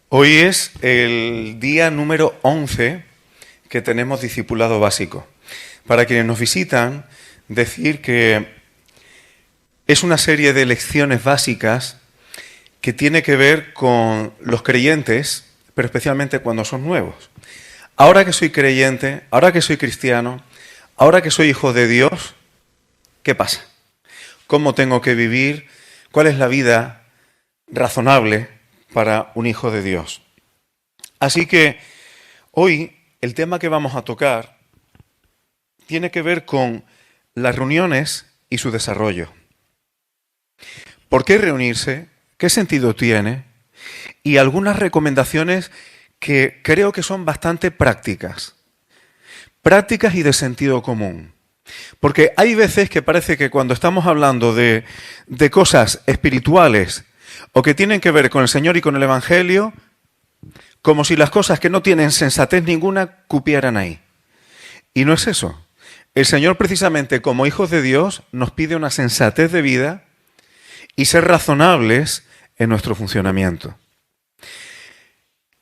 Hoy es el día número 11 que tenemos discipulado básico. Para quienes nos visitan, decir que es una serie de lecciones básicas que tiene que ver con los creyentes, pero especialmente cuando son nuevos. Ahora que soy creyente, ahora que soy cristiano, ahora que soy hijo de Dios, ¿qué pasa? ¿Cómo tengo que vivir? ¿Cuál es la vida razonable para un hijo de Dios? Así que hoy el tema que vamos a tocar tiene que ver con las reuniones y su desarrollo. ¿Por qué reunirse? ¿Qué sentido tiene? Y algunas recomendaciones que creo que son bastante prácticas y de sentido común. Porque hay veces que parece que cuando estamos hablando de cosas espirituales o que tienen que ver con el Señor y con el Evangelio, como si las cosas que no tienen sensatez ninguna cupieran ahí. Y no es eso. El Señor, precisamente como hijos de Dios, nos pide una sensatez de vida y ser razonables en nuestro funcionamiento.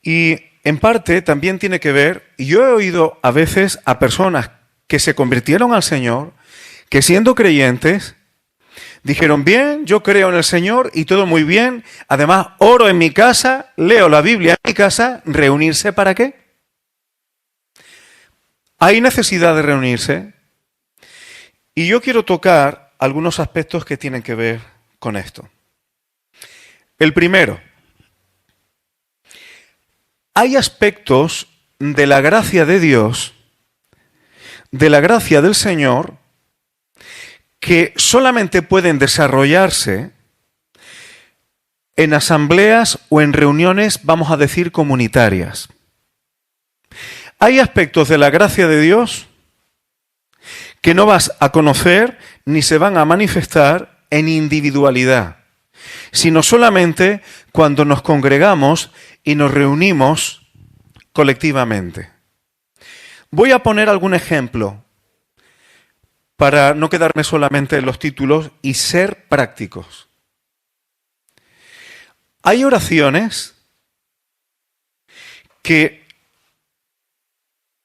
Y en parte también tiene que ver, y yo he oído a veces a personas que se convirtieron al Señor, que siendo creyentes, dijeron, bien, yo creo en el Señor y todo muy bien, además oro en mi casa, leo la Biblia en mi casa, ¿reunirse para qué? ¿Hay necesidad de reunirse? Y yo quiero tocar algunos aspectos que tienen que ver con esto. El primero, hay aspectos de la gracia de Dios, de la gracia del Señor, que solamente pueden desarrollarse en asambleas o en reuniones, vamos a decir, comunitarias. Hay aspectos de la gracia de Dios que no vas a conocer ni se van a manifestar en individualidad, sino solamente cuando nos congregamos y nos reunimos colectivamente. Voy a poner algún ejemplo para no quedarme solamente en los títulos y ser prácticos. Hay oraciones que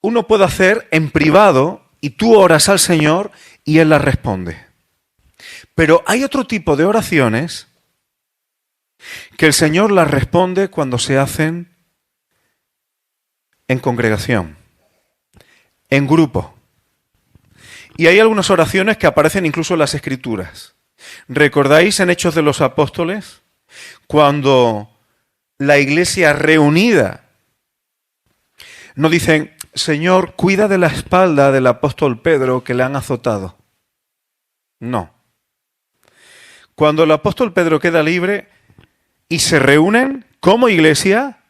uno puede hacer en privado y tú oras al Señor y Él las responde. Pero hay otro tipo de oraciones que el Señor las responde cuando se hacen en congregación, en grupo. Y hay algunas oraciones que aparecen incluso en las Escrituras. ¿Recordáis en Hechos de los Apóstoles? Cuando la iglesia reunida no dicen, Señor, cuida de la espalda del apóstol Pedro que le han azotado. No. Cuando el apóstol Pedro queda libre y se reúnen como iglesia,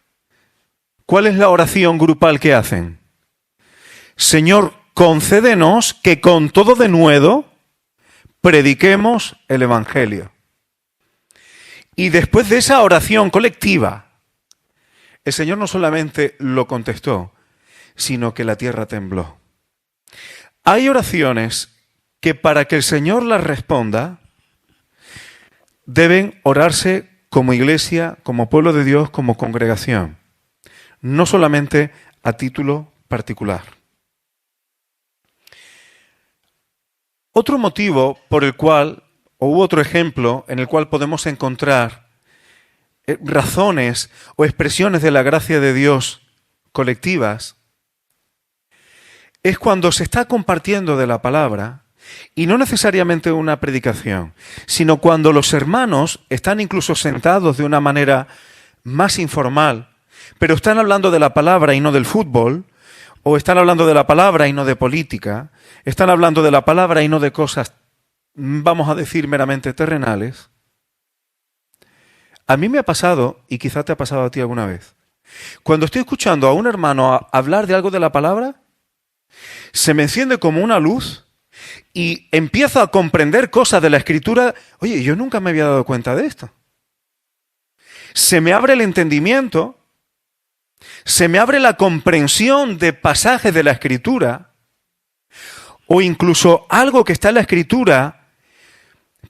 ¿cuál es la oración grupal que hacen? Señor, concédenos que con todo denuedo prediquemos el Evangelio. Y después de esa oración colectiva, el Señor no solamente lo contestó, sino que la tierra tembló. Hay oraciones que para que el Señor las responda, deben orarse como iglesia, como pueblo de Dios, como congregación, no solamente a título particular. Otro motivo por el cual, o otro ejemplo en el cual podemos encontrar razones o expresiones de la gracia de Dios colectivas, es cuando se está compartiendo de la palabra, y no necesariamente una predicación, sino cuando los hermanos están incluso sentados de una manera más informal, pero están hablando de la palabra y no del fútbol, o están hablando de la palabra y no de política, están hablando de la palabra y no de cosas, vamos a decir, meramente terrenales. A mí me ha pasado, y quizá te ha pasado a ti alguna vez, cuando estoy escuchando a un hermano hablar de algo de la palabra, se me enciende como una luz y empiezo a comprender cosas de la Escritura. Oye, yo nunca me había dado cuenta de esto. Se me abre el entendimiento, se me abre la comprensión de pasajes de la Escritura, o incluso algo que está en la Escritura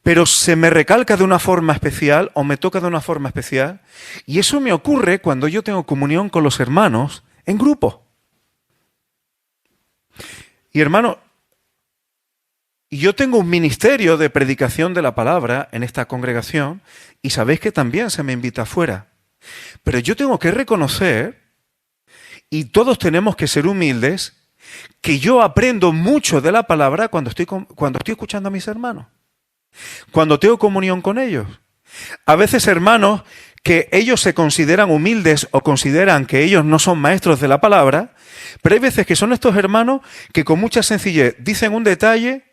pero se me recalca de una forma especial o me toca de una forma especial. Y eso me ocurre cuando yo tengo comunión con los hermanos en grupo. Y hermano, yo tengo un ministerio de predicación de la palabra en esta congregación y sabéis que también se me invita afuera. Pero yo tengo que reconocer, y todos tenemos que ser humildes, que yo aprendo mucho de la palabra cuando estoy escuchando a mis hermanos, cuando tengo comunión con ellos. A veces hermanos que ellos se consideran humildes o consideran que ellos no son maestros de la palabra, pero hay veces que son estos hermanos que con mucha sencillez dicen un detalle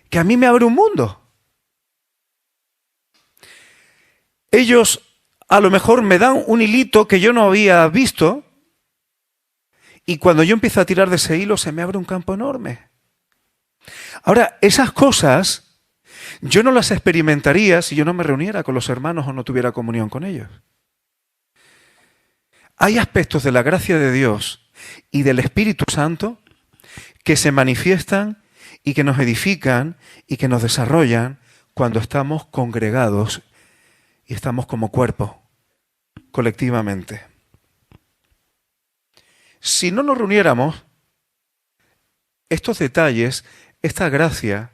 que a mí me abre un mundo. Ellos a lo mejor me dan un hilito que yo no había visto y cuando yo empiezo a tirar de ese hilo se me abre un campo enorme. Ahora, esas cosas yo no las experimentaría si yo no me reuniera con los hermanos o no tuviera comunión con ellos. Hay aspectos de la gracia de Dios y del Espíritu Santo que se manifiestan y que nos edifican y que nos desarrollan cuando estamos congregados y estamos como cuerpo, colectivamente. Si no nos reuniéramos, estos detalles, esta gracia,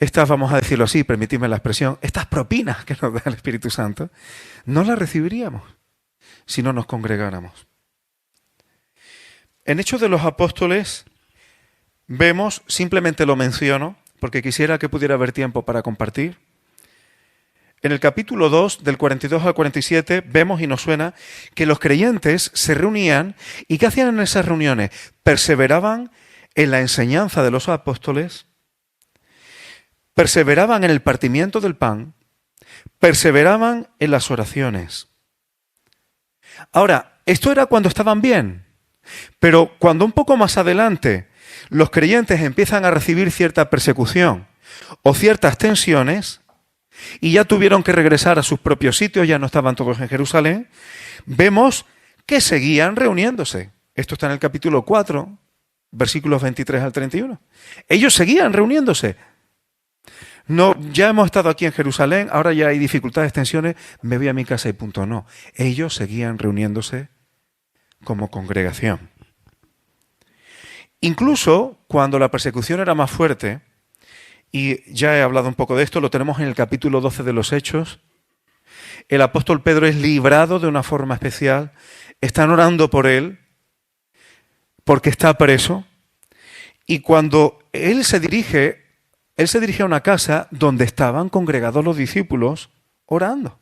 estas, vamos a decirlo así, permitidme la expresión, estas propinas que nos da el Espíritu Santo, no las recibiríamos si no nos congregáramos. En Hechos de los Apóstoles vemos, simplemente lo menciono, porque quisiera que pudiera haber tiempo para compartir. En el capítulo 2, del 42 al 47, vemos y nos suena que los creyentes se reunían y ¿qué hacían en esas reuniones? Perseveraban en la enseñanza de los apóstoles, perseveraban en el partimiento del pan, perseveraban en las oraciones. Ahora, esto era cuando estaban bien, pero cuando un poco más adelante los creyentes empiezan a recibir cierta persecución o ciertas tensiones y ya tuvieron que regresar a sus propios sitios, ya no estaban todos en Jerusalén, vemos que seguían reuniéndose. Esto está en el capítulo 4, versículos 23 al 31. Ellos seguían reuniéndose. No, ya hemos estado aquí en Jerusalén, ahora ya hay dificultades, tensiones, me voy a mi casa y punto. No, ellos seguían reuniéndose como congregación. Incluso cuando la persecución era más fuerte, y ya he hablado un poco de esto, lo tenemos en el capítulo 12 de los Hechos, el apóstol Pedro es librado de una forma especial, están orando por él, porque está preso, y cuando él se dirige a una casa donde estaban congregados los discípulos orando.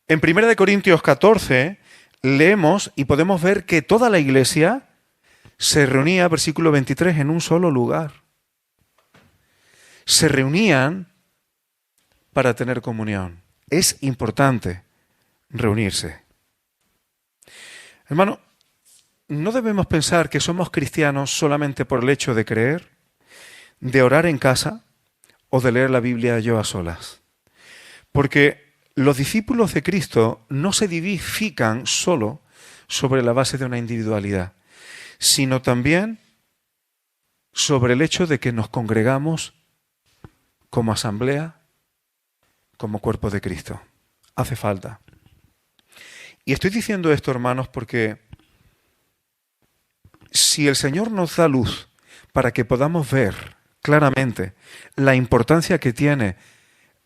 En 1 Corintios 14 leemos y podemos ver que toda la iglesia se reunía, versículo 23, en un solo lugar. Se reunían para tener comunión. Es importante reunirse. Hermano, no debemos pensar que somos cristianos solamente por el hecho de creer, de orar en casa o de leer la Biblia yo a solas. Porque los discípulos de Cristo no se edifican solo sobre la base de una individualidad, sino también sobre el hecho de que nos congregamos como asamblea, como cuerpo de Cristo. Hace falta. Y estoy diciendo esto, hermanos, porque si el Señor nos da luz para que podamos ver claramente la importancia que tiene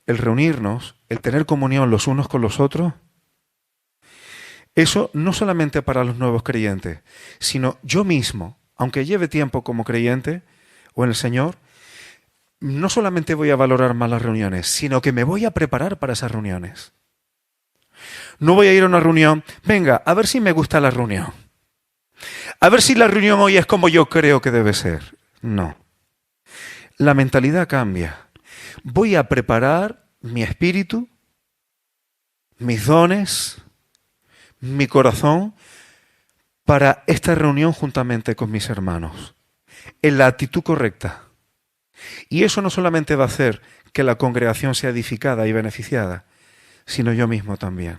el reunirnos, el tener comunión los unos con los otros, eso no solamente para los nuevos creyentes, sino yo mismo, aunque lleve tiempo como creyente o en el Señor, no solamente voy a valorar más las reuniones, sino que me voy a preparar para esas reuniones. No voy a ir a una reunión, venga, a ver si me gusta la reunión. A ver si la reunión hoy es como yo creo que debe ser. No. La mentalidad cambia. Voy a preparar mi espíritu, mis dones, mi corazón para esta reunión juntamente con mis hermanos, en la actitud correcta. Y eso no solamente va a hacer que la congregación sea edificada y beneficiada, sino yo mismo también.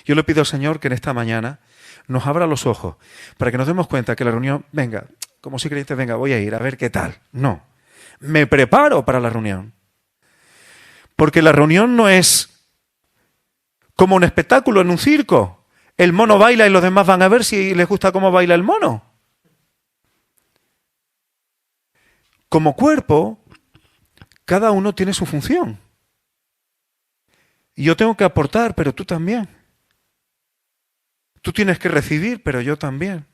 Yo le pido al Señor que en esta mañana nos abra los ojos para que nos demos cuenta que la reunión, venga, como si creyentes, venga, voy a ir a ver qué tal. No, Me preparo para la reunión. Porque la reunión no es como un espectáculo en un circo. El mono baila y los demás van a ver si les gusta cómo baila el mono. Como cuerpo, cada uno tiene su función. Y yo tengo que aportar, pero tú también. Tú tienes que recibir, pero yo también.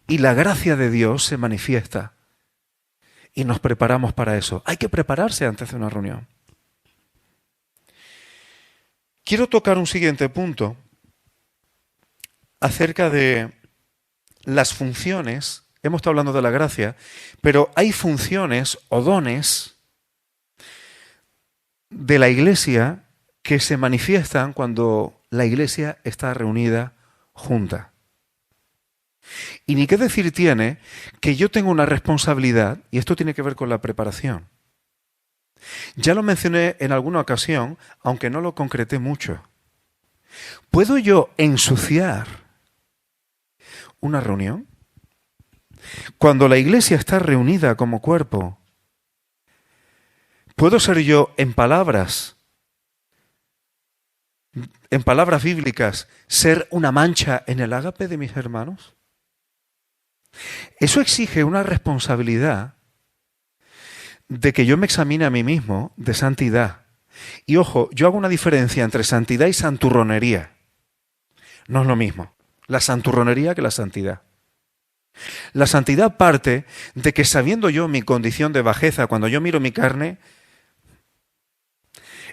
Y la gracia de Dios se manifiesta. Y nos preparamos para eso. Hay que prepararse antes de una reunión. Quiero tocar un siguiente punto acerca de las funciones. Hemos estado hablando de la gracia, pero hay funciones o dones de la iglesia que se manifiestan cuando la iglesia está reunida junta. Y ni qué decir tiene que yo tengo una responsabilidad, y esto tiene que ver con la preparación. Ya lo mencioné en alguna ocasión, aunque no lo concreté mucho. ¿Puedo yo ensuciar una reunión? Cuando la iglesia está reunida como cuerpo, ¿puedo ser yo en palabras bíblicas, ser una mancha en el ágape de mis hermanos? Eso exige una responsabilidad de que yo me examine a mí mismo de santidad. Y ojo, yo hago una diferencia entre santidad y santurronería. No es lo mismo la santurronería que la santidad. La santidad parte de que sabiendo yo mi condición de bajeza, cuando yo miro mi carne,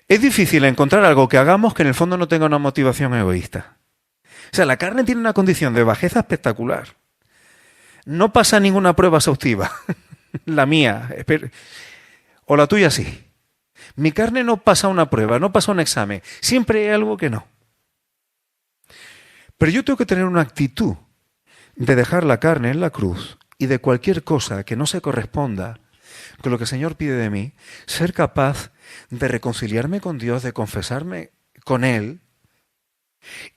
es difícil encontrar algo que hagamos que en el fondo no tenga una motivación egoísta. O sea, la carne tiene una condición de bajeza espectacular. No pasa ninguna prueba exhaustiva. La mía, o la tuya sí. Mi carne no pasa una prueba, no pasa un examen. Siempre hay algo que no. Pero yo tengo que tener una actitud de dejar la carne en la cruz y de cualquier cosa que no se corresponda con lo que el Señor pide de mí, ser capaz de reconciliarme con Dios, de confesarme con Él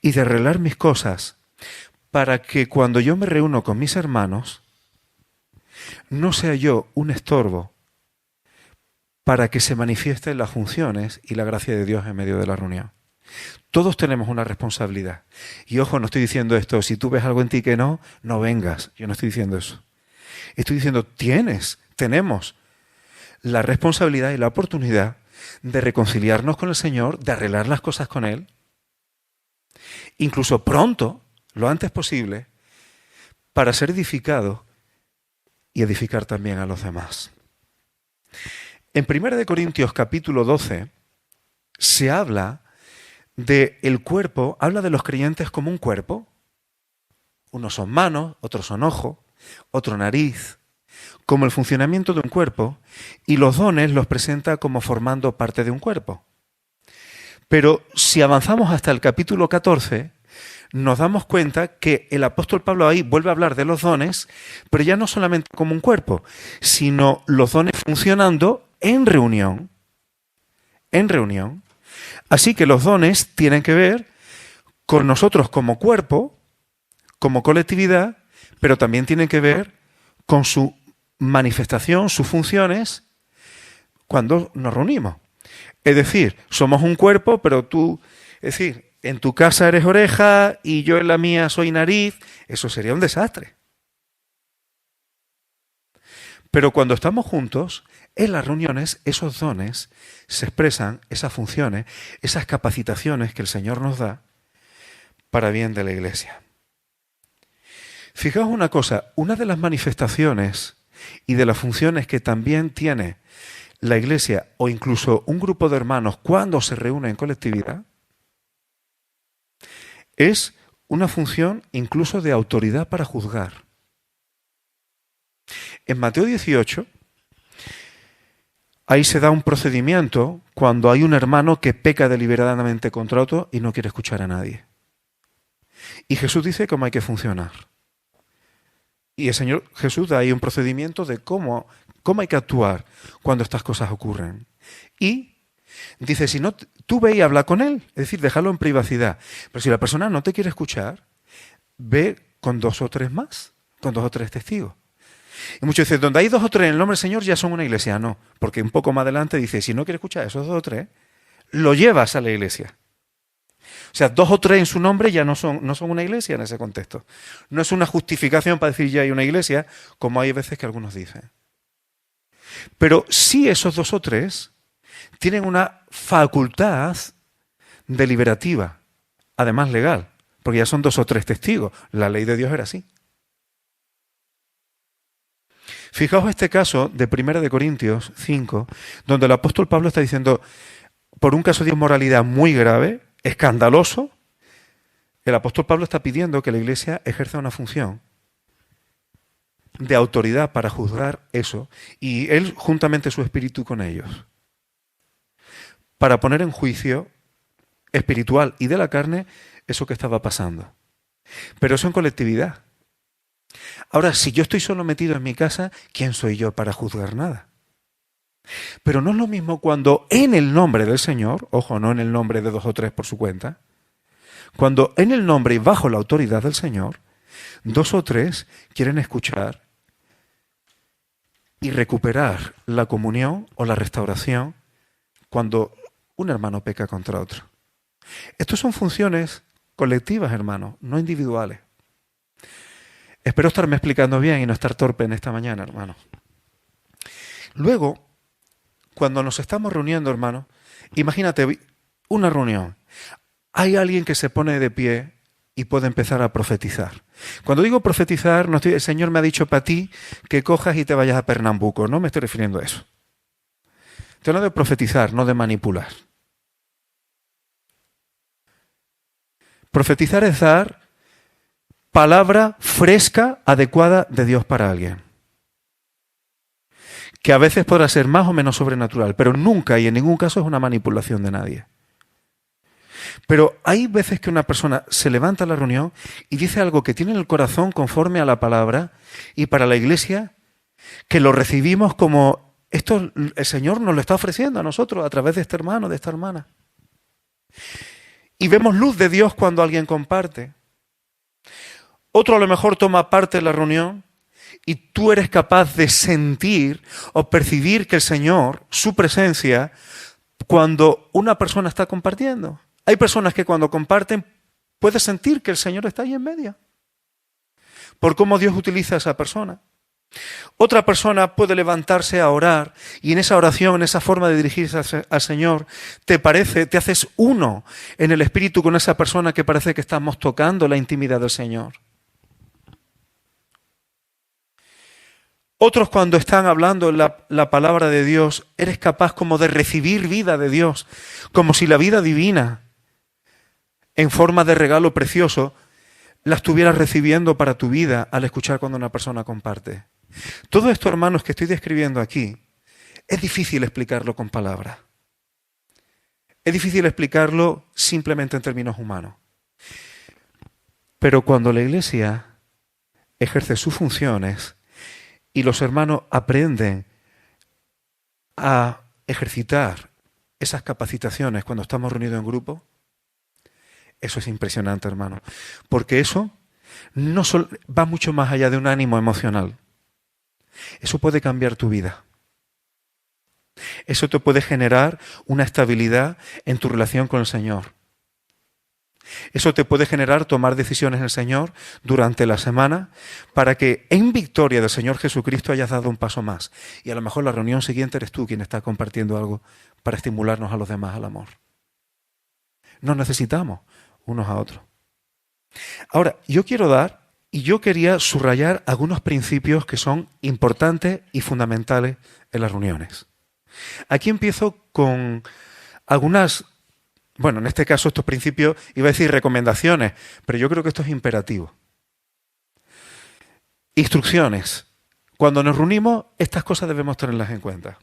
y de arreglar mis cosas para que cuando yo me reúno con mis hermanos no sea yo un estorbo para que se manifiesten las funciones y la gracia de Dios en medio de la reunión. Todos tenemos una responsabilidad. Y ojo, no estoy diciendo esto, si tú ves algo en ti que no vengas. Yo no estoy diciendo eso. Estoy diciendo, tenemos la responsabilidad y la oportunidad de reconciliarnos con el Señor, de arreglar las cosas con Él, incluso pronto, lo antes posible, para ser edificados y edificar también a los demás. En 1 Corintios capítulo 12 se habla de el cuerpo, habla de los creyentes como un cuerpo. Unos son manos, otros son ojos, otro nariz, como el funcionamiento de un cuerpo, y los dones los presenta como formando parte de un cuerpo. Pero si avanzamos hasta el capítulo 14, nos damos cuenta que el apóstol Pablo ahí vuelve a hablar de los dones, pero ya no solamente como un cuerpo, sino los dones funcionando en reunión. En reunión. Así que los dones tienen que ver con nosotros como cuerpo, como colectividad, pero también tienen que ver con su manifestación, sus funciones, cuando nos reunimos. Es decir, somos un cuerpo, pero tú, es decir, en tu casa eres oreja y yo en la mía soy nariz, eso sería un desastre. Pero cuando estamos juntos, en las reuniones, esos dones se expresan, esas funciones, esas capacitaciones que el Señor nos da para bien de la iglesia. Fijaos una cosa, una de las manifestaciones y de las funciones que también tiene la iglesia o incluso un grupo de hermanos cuando se reúne en colectividad es una función incluso de autoridad para juzgar. En Mateo 18, ahí se da un procedimiento cuando hay un hermano que peca deliberadamente contra otro y no quiere escuchar a nadie. Y Jesús dice cómo hay que funcionar. Y el Señor Jesús da ahí un procedimiento de cómo hay que actuar cuando estas cosas ocurren. Y dice, si no, tú ve y habla con él, es decir, déjalo en privacidad. Pero si la persona no te quiere escuchar, ve con 2 o 3 más, con 2 o 3 testigos. Y muchos dicen, donde hay 2 o 3 en el nombre del Señor ya son una iglesia. No, porque un poco más adelante dice, si no quieres escuchar esos 2 o 3, lo llevas a la iglesia. O sea, 2 o 3 en su nombre ya no son una iglesia en ese contexto. No es una justificación para decir ya hay una iglesia, como hay veces que algunos dicen. Pero sí esos 2 o 3 tienen una facultad deliberativa, además legal, porque ya son 2 o 3 testigos. La ley de Dios era así. Fijaos este caso de 1 de Corintios 5, donde el apóstol Pablo está diciendo, por un caso de inmoralidad muy grave, escandaloso, el apóstol Pablo está pidiendo que la iglesia ejerza una función de autoridad para juzgar eso, y él juntamente su espíritu con ellos, para poner en juicio espiritual y de la carne eso que estaba pasando. Pero eso en colectividad. Ahora, si yo estoy solo metido en mi casa, ¿quién soy yo para juzgar nada? Pero no es lo mismo cuando en el nombre del Señor, ojo, no en el nombre de 2 o 3 por su cuenta, cuando en el nombre y bajo la autoridad del Señor, 2 o 3 quieren escuchar y recuperar la comunión o la restauración cuando un hermano peca contra otro. Estas son funciones colectivas, hermanos, no individuales. Espero estarme explicando bien y no estar torpe en esta mañana, hermanos. Luego, cuando nos estamos reuniendo, hermanos, imagínate una reunión. Hay alguien que se pone de pie y puede empezar a profetizar. Cuando digo profetizar, el Señor me ha dicho para ti que cojas y te vayas a Pernambuco. No me estoy refiriendo a eso. Estoy hablando de profetizar, no de manipular. Profetizar es dar palabra fresca, adecuada de Dios para alguien. Que a veces podrá ser más o menos sobrenatural, pero nunca y en ningún caso es una manipulación de nadie. Pero hay veces que una persona se levanta a la reunión y dice algo que tiene en el corazón conforme a la palabra, y para la iglesia, que lo recibimos como esto el Señor nos lo está ofreciendo a nosotros a través de este hermano, de esta hermana. Y vemos luz de Dios cuando alguien comparte. Otro a lo mejor toma parte de la reunión y tú eres capaz de sentir o percibir que el Señor, su presencia, cuando una persona está compartiendo. Hay personas que cuando comparten puedes sentir que el Señor está ahí en medio, por cómo Dios utiliza a esa persona. Otra persona puede levantarse a orar y en esa oración, en esa forma de dirigirse al Señor, te haces uno en el espíritu con esa persona que parece que estamos tocando la intimidad del Señor. Otros cuando están hablando la palabra de Dios, eres capaz como de recibir vida de Dios, como si la vida divina, en forma de regalo precioso, la estuvieras recibiendo para tu vida al escuchar cuando una persona comparte. Todo esto, hermanos, que estoy describiendo aquí, es difícil explicarlo con palabras. Es difícil explicarlo simplemente en términos humanos. Pero cuando la iglesia ejerce sus funciones y los hermanos aprenden a ejercitar esas capacitaciones cuando estamos reunidos en grupo, eso es impresionante, hermano. Porque eso va mucho más allá de un ánimo emocional. Eso puede cambiar tu vida. Eso te puede generar una estabilidad en tu relación con el Señor. Eso te puede generar tomar decisiones en el Señor durante la semana para que en victoria del Señor Jesucristo hayas dado un paso más. Y a lo mejor la reunión siguiente eres tú quien está compartiendo algo para estimularnos a los demás al amor. Nos necesitamos unos a otros. Ahora, yo quería subrayar algunos principios que son importantes y fundamentales en las reuniones. Aquí empiezo con algunas, bueno, en este caso estos principios, iba a decir recomendaciones, pero yo creo que esto es imperativo. Instrucciones. Cuando nos reunimos, estas cosas debemos tenerlas en cuenta.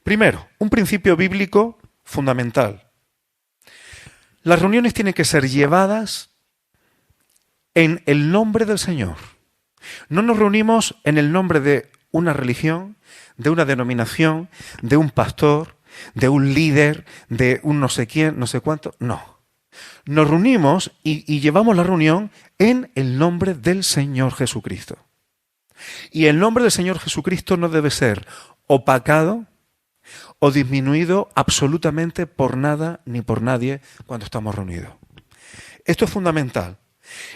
Primero, un principio bíblico fundamental. Las reuniones tienen que ser llevadas en el nombre del Señor. No nos reunimos en el nombre de una religión, de una denominación, de un pastor, de un líder, de un no sé quién, no sé cuánto. No. Nos reunimos y llevamos la reunión en el nombre del Señor Jesucristo. Y el nombre del Señor Jesucristo no debe ser opacado o disminuido absolutamente por nada ni por nadie cuando estamos reunidos. Esto es fundamental.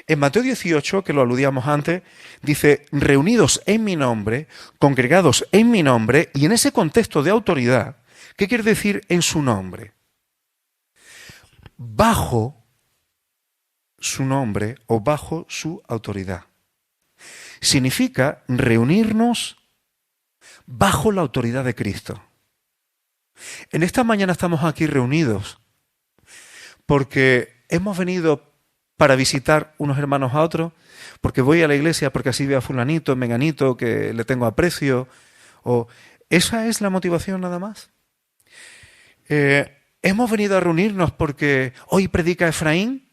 En Mateo 18, que lo aludíamos antes, dice, reunidos en mi nombre, congregados en mi nombre, y en ese contexto de autoridad, ¿qué quiere decir en su nombre? Bajo su nombre o bajo su autoridad. Significa reunirnos bajo la autoridad de Cristo. En esta mañana estamos aquí reunidos porque hemos venido para visitar unos hermanos a otros, porque voy a la iglesia, porque así veo a fulanito, menganito, que le tengo aprecio, o esa es la motivación nada más. Hemos venido a reunirnos porque hoy predica Efraín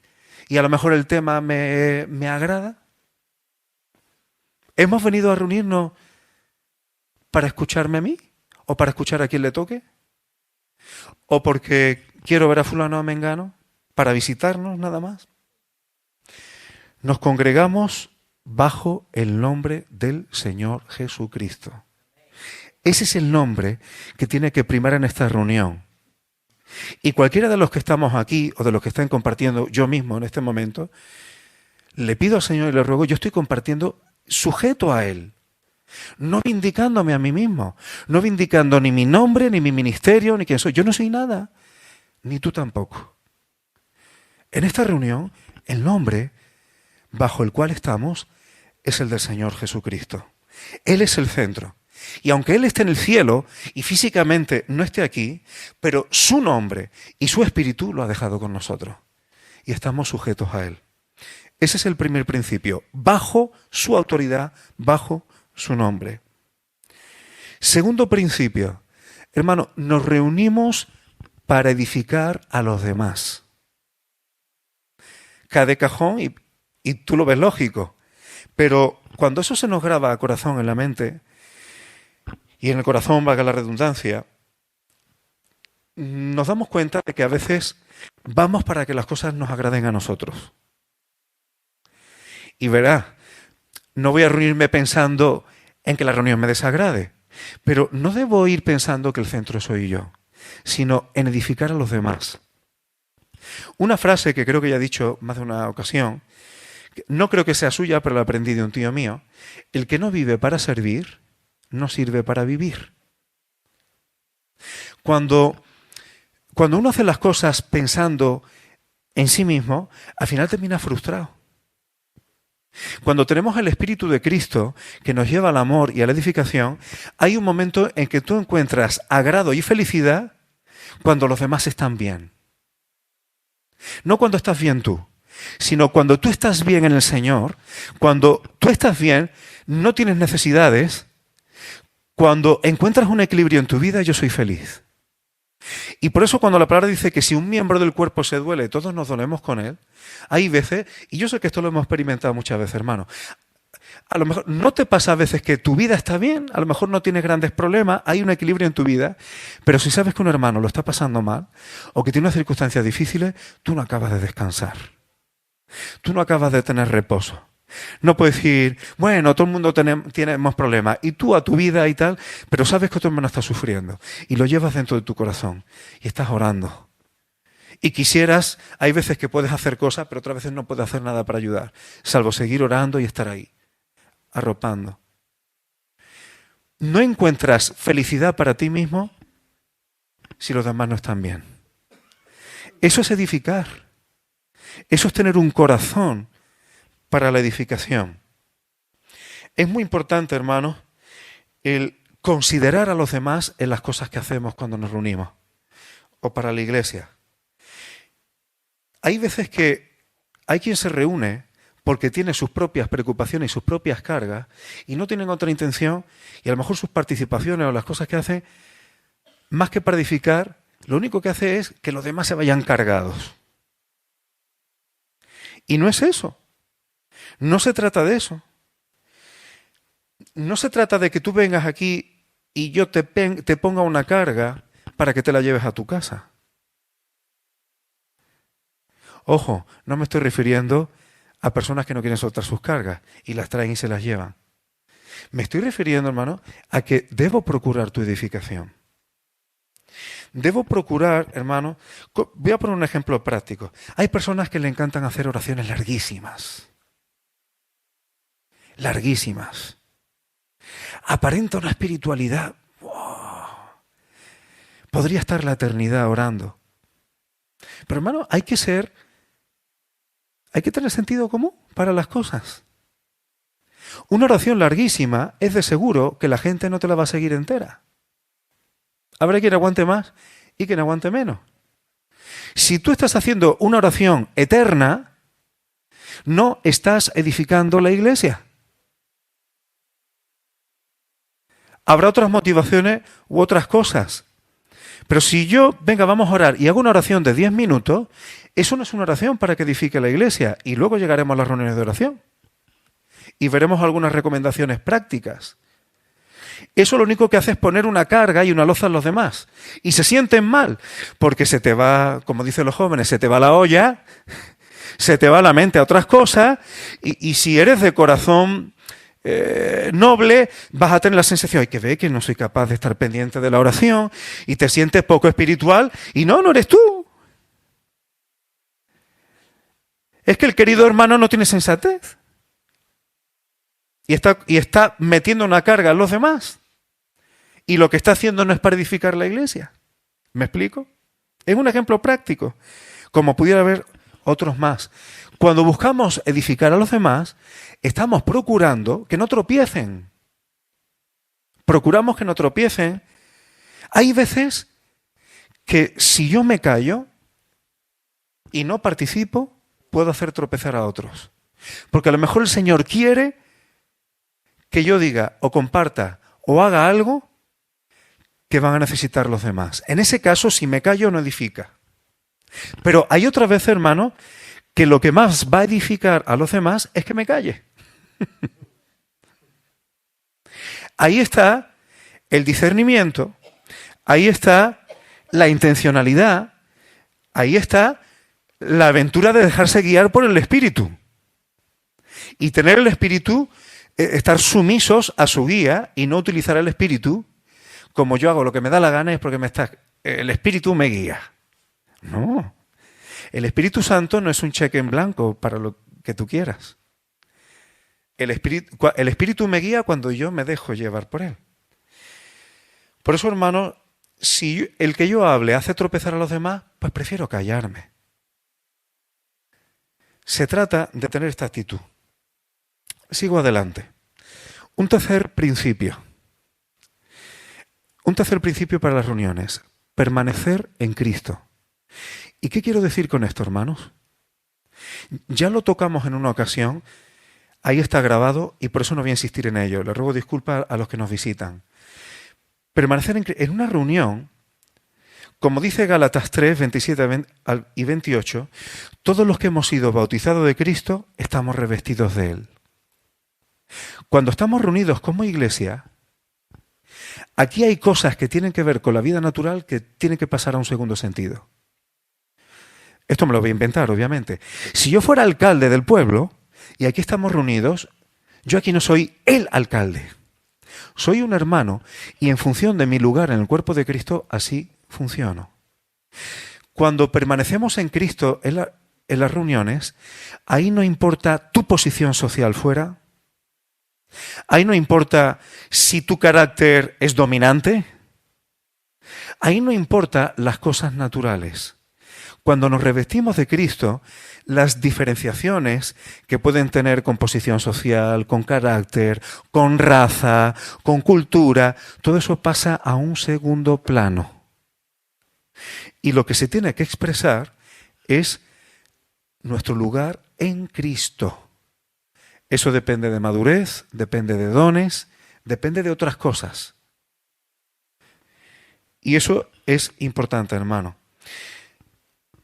y a lo mejor el tema me agrada. Hemos venido a reunirnos para escucharme a mí o para escuchar a quien le toque, o porque quiero ver a fulano o mengano, para visitarnos nada más. Nos congregamos bajo el nombre del Señor Jesucristo. Ese es el nombre que tiene que primar en esta reunión. Y cualquiera de los que estamos aquí o de los que están compartiendo, yo mismo en este momento, le pido al Señor y le ruego, yo estoy compartiendo sujeto a Él, no vindicándome a mí mismo, no vindicando ni mi nombre, ni mi ministerio, ni quién soy. Yo no soy nada, ni tú tampoco. En esta reunión, el nombre bajo el cual estamos es el del Señor Jesucristo. Él es el centro. Y aunque Él esté en el cielo y físicamente no esté aquí, pero su nombre y su espíritu lo ha dejado con nosotros. Y estamos sujetos a Él. Ese es el primer principio. Bajo su autoridad, bajo su nombre. Segundo principio. Hermano, nos reunimos para edificar a los demás. Cada cajón y tú lo ves lógico, pero cuando eso se nos graba a corazón en la mente, y en el corazón, valga la redundancia, nos damos cuenta de que a veces vamos para que las cosas nos agraden a nosotros. Y verá, no voy a reunirme pensando en que la reunión me desagrade, pero no debo ir pensando que el centro soy yo, sino en edificar a los demás. Una frase que creo que ya he dicho más de una ocasión, no creo que sea suya, pero la aprendí de un tío mío. El que no vive para servir, no sirve para vivir. Cuando uno hace las cosas pensando en sí mismo, al final termina frustrado. Cuando tenemos el Espíritu de Cristo que nos lleva al amor y a la edificación, hay un momento en que tú encuentras agrado y felicidad cuando los demás están bien. No cuando estás bien tú, sino cuando tú estás bien en el Señor, cuando tú estás bien, no tienes necesidades, cuando encuentras un equilibrio en tu vida, yo soy feliz. Y por eso cuando la palabra dice que si un miembro del cuerpo se duele, todos nos dolemos con él, hay veces, y yo sé que esto lo hemos experimentado muchas veces, hermano, a lo mejor no te pasa a veces que tu vida está bien, a lo mejor no tienes grandes problemas, hay un equilibrio en tu vida, pero si sabes que un hermano lo está pasando mal o que tiene unas circunstancias difíciles, tú no acabas de descansar. Tú no acabas de tener reposo. No puedes decir, bueno, todo el mundo tenemos problemas, y tú a tu vida y tal, pero sabes que tu hermano está sufriendo y lo llevas dentro de tu corazón y estás orando. Y quisieras, hay veces que puedes hacer cosas, pero otras veces no puedes hacer nada para ayudar, salvo seguir orando y estar ahí, arropando. No encuentras felicidad para ti mismo si los demás no están bien. Eso es edificar. Eso es tener un corazón para la edificación. Es muy importante, hermanos, el considerar a los demás en las cosas que hacemos cuando nos reunimos o para la iglesia. Hay veces que hay quien se reúne porque tiene sus propias preocupaciones y sus propias cargas y no tienen otra intención, y a lo mejor sus participaciones o las cosas que hace, más que para edificar, lo único que hace es que los demás se vayan cargados. Y no es eso. No se trata de eso. No se trata de que tú vengas aquí y yo te ponga una carga para que te la lleves a tu casa. Ojo, no me estoy refiriendo a personas que no quieren soltar sus cargas y las traen y se las llevan. Me estoy refiriendo, hermano, a que debo procurar tu edificación. Debo procurar, hermano, voy a poner un ejemplo práctico. Hay personas que le encantan hacer oraciones larguísimas. Larguísimas. Aparenta una espiritualidad. ¡Wow! Podría estar la eternidad orando. Pero, hermano, hay que tener sentido común para las cosas. Una oración larguísima es de seguro que la gente no te la va a seguir entera. Habrá quien aguante más y quien aguante menos. Si tú estás haciendo una oración eterna, no estás edificando la iglesia. Habrá otras motivaciones u otras cosas. Pero si yo, venga, vamos a orar y hago una oración de 10 minutos, eso no es una oración para que edifique la iglesia. Y luego llegaremos a las reuniones de oración. Y veremos algunas recomendaciones prácticas. Eso lo único que hace es poner una carga y una loza en los demás. Y se sienten mal, porque se te va, como dicen los jóvenes, se te va la olla, se te va la mente a otras cosas, y si eres de corazón noble, vas a tener la sensación, hay que ver que no soy capaz de estar pendiente de la oración, y te sientes poco espiritual, y no eres tú. Es que el querido hermano no tiene sensatez. Y está metiendo una carga en los demás. Y lo que está haciendo no es para edificar la iglesia. ¿Me explico? Es un ejemplo práctico, como pudiera haber otros más. Cuando buscamos edificar a los demás, estamos procurando que no tropiecen. Procuramos que no tropiecen. Hay veces que si yo me callo y no participo, puedo hacer tropezar a otros. Porque a lo mejor el Señor quiere que yo diga o comparta o haga algo que van a necesitar los demás. En ese caso, si me callo, no edifica. Pero hay otra vez, hermano, que lo que más va a edificar a los demás es que me calle. Ahí está el discernimiento, ahí está la intencionalidad, ahí está la aventura de dejarse guiar por el Espíritu. Y tener el Espíritu, estar sumisos a su guía y no utilizar el Espíritu como yo hago lo que me da la gana es porque el Espíritu me guía. No. El Espíritu Santo no es un cheque en blanco para lo que tú quieras. El Espíritu me guía cuando yo me dejo llevar por Él. Por eso, hermano, si el que yo hable hace tropezar a los demás, pues prefiero callarme. Se trata de tener esta actitud. Sigo adelante. Un tercer principio para las reuniones. Permanecer en Cristo. ¿Y qué quiero decir con esto, hermanos? Ya lo tocamos en una ocasión, ahí está grabado y por eso no voy a insistir en ello. Le ruego disculpas a los que nos visitan. Permanecer en una reunión, como dice Gálatas 3, 27 y 28, todos los que hemos sido bautizados de Cristo estamos revestidos de Él. Cuando estamos reunidos como iglesia, aquí hay cosas que tienen que ver con la vida natural que tienen que pasar a un segundo sentido. Esto me lo voy a inventar, obviamente. Si yo fuera alcalde del pueblo, y aquí estamos reunidos, yo aquí no soy el alcalde. Soy un hermano, y en función de mi lugar en el cuerpo de Cristo, así funciono. Cuando permanecemos en Cristo en las reuniones, ahí no importa tu posición social fuera, ahí no importa si tu carácter es dominante, ahí no importa las cosas naturales. Cuando nos revestimos de Cristo, las diferenciaciones que pueden tener con posición social, con carácter, con raza, con cultura, todo eso pasa a un segundo plano. Y lo que se tiene que expresar es nuestro lugar en Cristo. Eso depende de madurez, depende de dones, depende de otras cosas. Y eso es importante, hermano.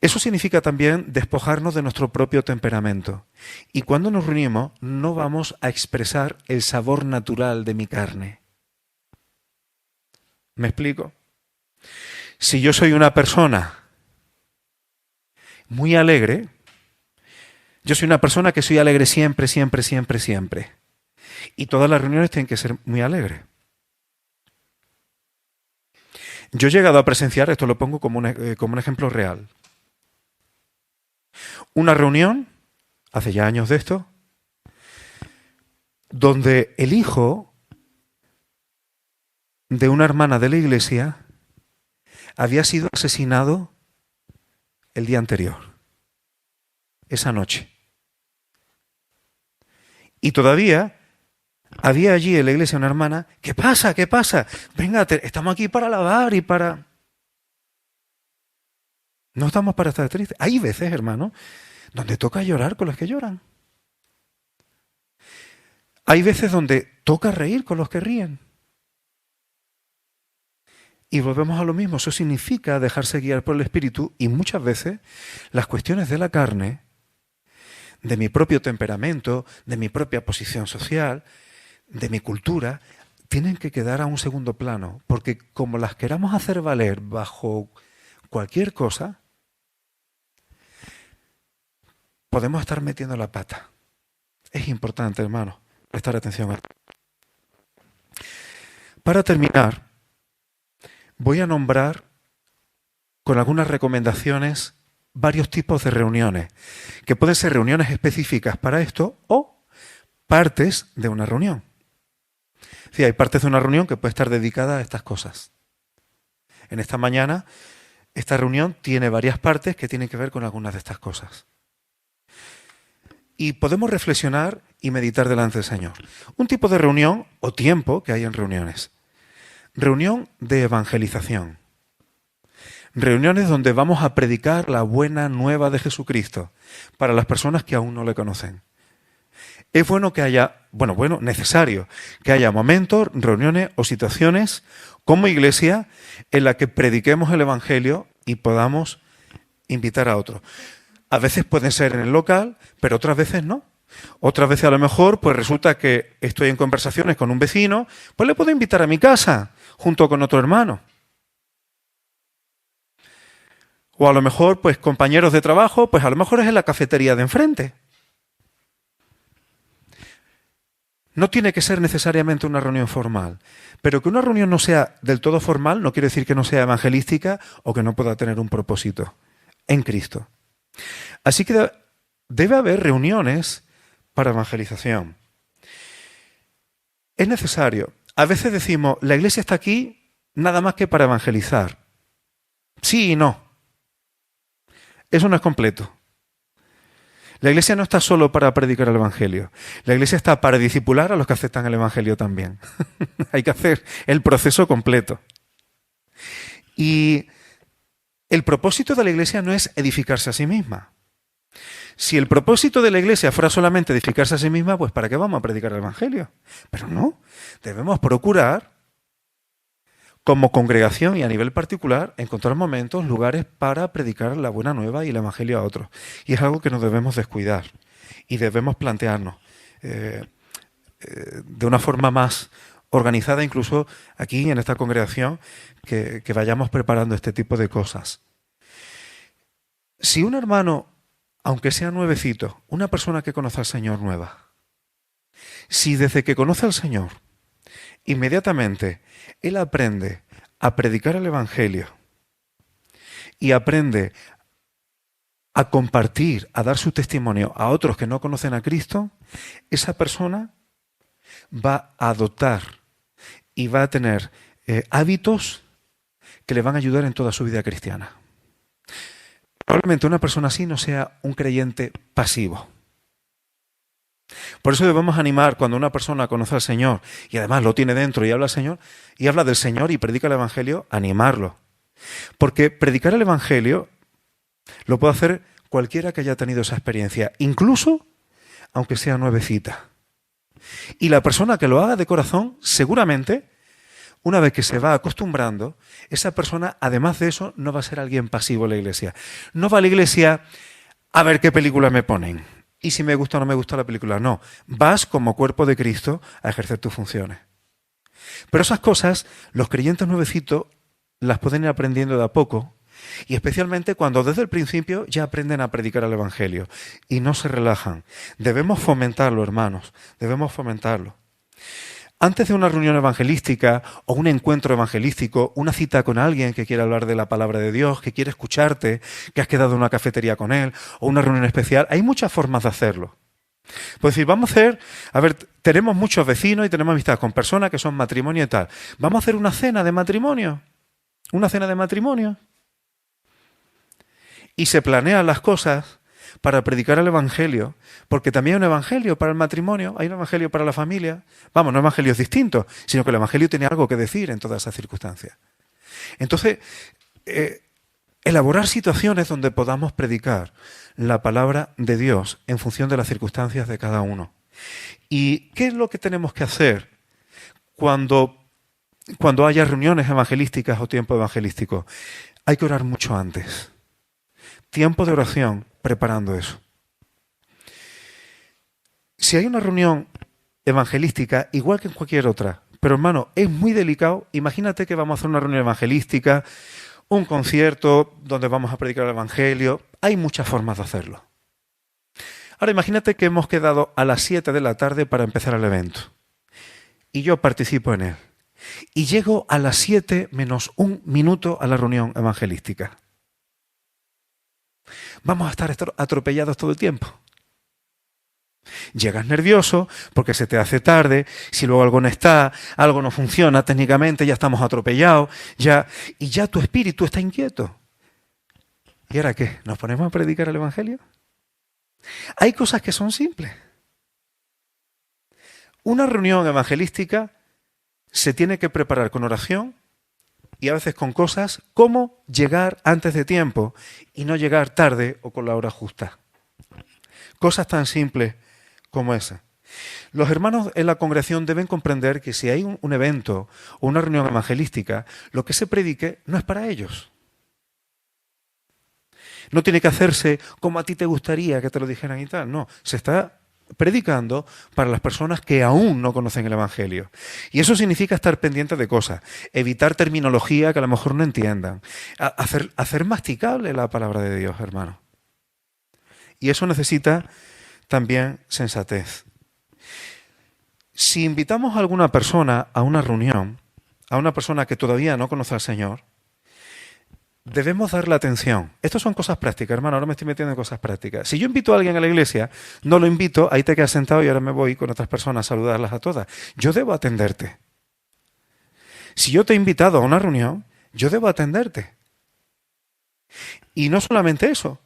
Eso significa también despojarnos de nuestro propio temperamento. Y cuando nos reunimos, no vamos a expresar el sabor natural de mi carne. ¿Me explico? Si yo soy una persona muy alegre, yo soy una persona que soy alegre siempre, siempre, siempre, siempre. Y todas las reuniones tienen que ser muy alegres. Yo he llegado a presenciar, esto lo pongo como un ejemplo real, una reunión, hace ya años de esto, donde el hijo de una hermana de la iglesia había sido asesinado el día anterior, esa noche. Y todavía había allí en la iglesia una hermana, ¿qué pasa? ¿Qué pasa? Venga, estamos aquí para alabar y para... No estamos para estar tristes. Hay veces, hermano, donde toca llorar con los que lloran. Hay veces donde toca reír con los que ríen. Y volvemos a lo mismo. Eso significa dejarse guiar por el Espíritu, y muchas veces las cuestiones de la carne, de mi propio temperamento, de mi propia posición social, de mi cultura, tienen que quedar a un segundo plano, porque como las queramos hacer valer bajo cualquier cosa, podemos estar metiendo la pata. Es importante, hermano, prestar atención a esto. Para terminar, voy a nombrar con algunas recomendaciones varios tipos de reuniones, que pueden ser reuniones específicas para esto o partes de una reunión. Sí, hay partes de una reunión que puede estar dedicada a estas cosas. En esta mañana, esta reunión tiene varias partes que tienen que ver con algunas de estas cosas. Y podemos reflexionar y meditar delante del Señor. Un tipo de reunión o tiempo que hay en reuniones. Reunión de evangelización. Reuniones donde vamos a predicar la buena nueva de Jesucristo para las personas que aún no le conocen. Es bueno que haya, necesario que haya momentos, reuniones o situaciones como iglesia en la que prediquemos el Evangelio y podamos invitar a otros. A veces pueden ser en el local, pero otras veces no. Otras veces a lo mejor pues resulta que estoy en conversaciones con un vecino, pues le puedo invitar a mi casa junto con otro hermano. O a lo mejor pues compañeros de trabajo, pues a lo mejor es en la cafetería de enfrente. No tiene que ser necesariamente una reunión formal, pero que una reunión no sea del todo formal no quiere decir que no sea evangelística o que no pueda tener un propósito en Cristo. Así que debe haber reuniones para evangelización. Es necesario. A veces decimos, la iglesia está aquí nada más que para evangelizar. Sí y no. Eso no es completo. La iglesia no está solo para predicar el Evangelio. La iglesia está para discipular a los que aceptan el Evangelio también. Hay que hacer el proceso completo. Y el propósito de la iglesia no es edificarse a sí misma. Si el propósito de la iglesia fuera solamente edificarse a sí misma, pues ¿para qué vamos a predicar el Evangelio? Pero no, debemos procurar, como congregación y a nivel particular, encontrar momentos, lugares para predicar la buena nueva y el Evangelio a otros. Y es algo que no debemos descuidar y debemos plantearnos de una forma más organizada, incluso aquí en esta congregación, que vayamos preparando este tipo de cosas. Si un hermano, aunque sea nuevecito, una persona que conoce al Señor nueva, si desde que conoce al Señor, inmediatamente él aprende a predicar el Evangelio y aprende a compartir, a dar su testimonio a otros que no conocen a Cristo, esa persona va a adoptar y va a tener hábitos que le van a ayudar en toda su vida cristiana. Probablemente una persona así no sea un creyente pasivo. Por eso debemos animar cuando una persona conoce al Señor y además lo tiene dentro y habla al Señor y habla del Señor y predica el Evangelio, animarlo. Porque predicar el Evangelio lo puede hacer cualquiera que haya tenido esa experiencia, incluso aunque sea nuevecita. Y la persona que lo haga de corazón, seguramente, una vez que se va acostumbrando, esa persona, además de eso, no va a ser alguien pasivo en la iglesia. No va a la iglesia a ver qué película me ponen. Y si me gusta o no me gusta la película, no. Vas como cuerpo de Cristo a ejercer tus funciones. Pero esas cosas, los creyentes nuevecitos las pueden ir aprendiendo de a poco, y especialmente cuando desde el principio ya aprenden a predicar el Evangelio y no se relajan. Debemos fomentarlo, hermanos, debemos fomentarlo. Antes de una reunión evangelística o un encuentro evangelístico, una cita con alguien que quiere hablar de la palabra de Dios, que quiere escucharte, que has quedado en una cafetería con él, o una reunión especial, hay muchas formas de hacerlo. Pues decir, vamos a ver, tenemos muchos vecinos y tenemos amistad con personas que son matrimonio y tal. Vamos a hacer una cena de matrimonio. Una cena de matrimonio. Y se planean las cosas para predicar el evangelio, porque también hay un evangelio para el matrimonio, hay un evangelio para la familia. Vamos, no evangelios distintos, sino que el evangelio tiene algo que decir en todas esas circunstancias. Entonces, elaborar situaciones donde podamos predicar la palabra de Dios en función de las circunstancias de cada uno. ¿Y qué es lo que tenemos que hacer cuando haya reuniones evangelísticas o tiempo evangelístico? Hay que orar mucho antes. Tiempo de oración preparando eso. Si hay una reunión evangelística, igual que en cualquier otra, pero hermano, es muy delicado. Imagínate que vamos a hacer una reunión evangelística, un concierto donde vamos a predicar el evangelio. Hay muchas formas de hacerlo. Ahora imagínate que hemos quedado a las 7 de la tarde para empezar el evento. Y yo participo en él. Y llego a las 7 menos un minuto a la reunión evangelística. Vamos a estar atropellados todo el tiempo. Llegas nervioso porque se te hace tarde, si luego algo no está, algo no funciona técnicamente, ya estamos atropellados, y ya tu espíritu está inquieto. ¿Y ahora qué? ¿Nos ponemos a predicar el evangelio? Hay cosas que son simples. Una reunión evangelística se tiene que preparar con oración y a veces con cosas como llegar antes de tiempo y no llegar tarde o con la hora justa. Cosas tan simples como esa. Los hermanos en la congregación deben comprender que si hay un evento o una reunión evangelística, lo que se predique no es para ellos. No tiene que hacerse como a ti te gustaría que te lo dijeran y tal. No, se está predicando para las personas que aún no conocen el evangelio. Y eso significa estar pendiente de cosas, evitar terminología que a lo mejor no entiendan, hacer masticable la palabra de Dios, hermano. Y eso necesita también sensatez. Si invitamos a alguna persona a una reunión, a una persona que todavía no conoce al Señor, debemos darle atención. Estas son cosas prácticas, hermano. Ahora me estoy metiendo en cosas prácticas. Si yo invito a alguien a la iglesia, no lo invito, ahí te quedas sentado y ahora me voy con otras personas a saludarlas a todas. Yo debo atenderte. Si yo te he invitado a una reunión, yo debo atenderte. Y no solamente eso,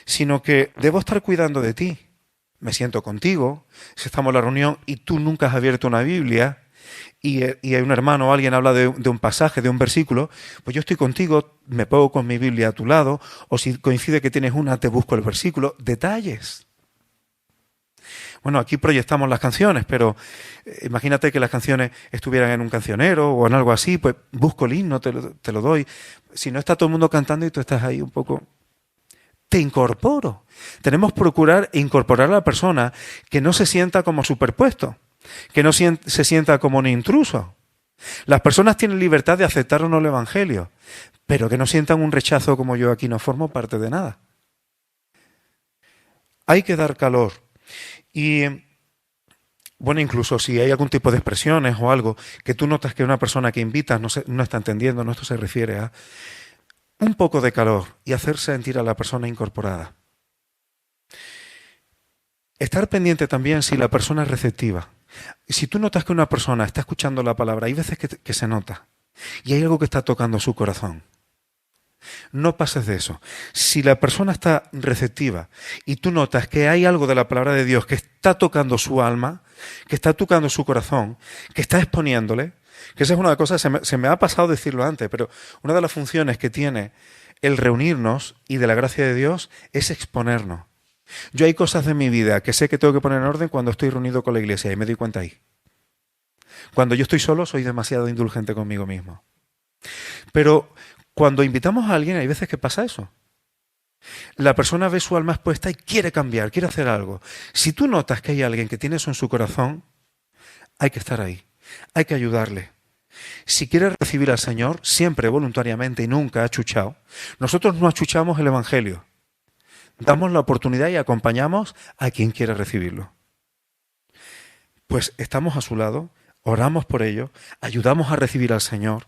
sino que debo estar cuidando de ti. Me siento contigo, si estamos en la reunión y tú nunca has abierto una Biblia, y hay un hermano o alguien habla de un pasaje, de un versículo, pues yo estoy contigo, me pongo con mi Biblia a tu lado, o si coincide que tienes una, te busco el versículo. Detalles. Bueno, aquí proyectamos las canciones, pero imagínate que las canciones estuvieran en un cancionero o en algo así, pues busco el himno, te lo doy. Si no está todo el mundo cantando y tú estás ahí un poco... Te incorporo. Tenemos que procurar incorporar a la persona que no se sienta como superpuesto, que no se sienta como un intruso. Las personas tienen libertad de aceptar o no el evangelio, pero que no sientan un rechazo como yo aquí no formo parte de nada. Hay que dar calor. Y, bueno, incluso si hay algún tipo de expresiones o algo que tú notas que una persona que invitas no está entendiendo, no, esto se refiere a un poco de calor y hacer sentir a la persona incorporada. Estar pendiente también si la persona es receptiva. Si tú notas que una persona está escuchando la palabra, hay veces que se nota y hay algo que está tocando su corazón. No pases de eso. Si la persona está receptiva y tú notas que hay algo de la palabra de Dios que está tocando su alma, que está tocando su corazón, que está exponiéndole, que esa es una de las cosas, se me ha pasado decirlo antes, pero una de las funciones que tiene el reunirnos y de la gracia de Dios es exponernos. Yo hay cosas de mi vida que sé que tengo que poner en orden cuando estoy reunido con la iglesia y me doy cuenta ahí. Cuando yo estoy solo soy demasiado indulgente conmigo mismo. Pero cuando invitamos a alguien hay veces que pasa eso. La persona ve su alma expuesta y quiere cambiar, quiere hacer algo. Si tú notas que hay alguien que tiene eso en su corazón, hay que estar ahí, hay que ayudarle. Si quiere recibir al Señor, siempre voluntariamente y nunca achuchado, nosotros no achuchamos el Evangelio. Damos la oportunidad y acompañamos a quien quiere recibirlo. Pues estamos a su lado, oramos por ellos, ayudamos a recibir al Señor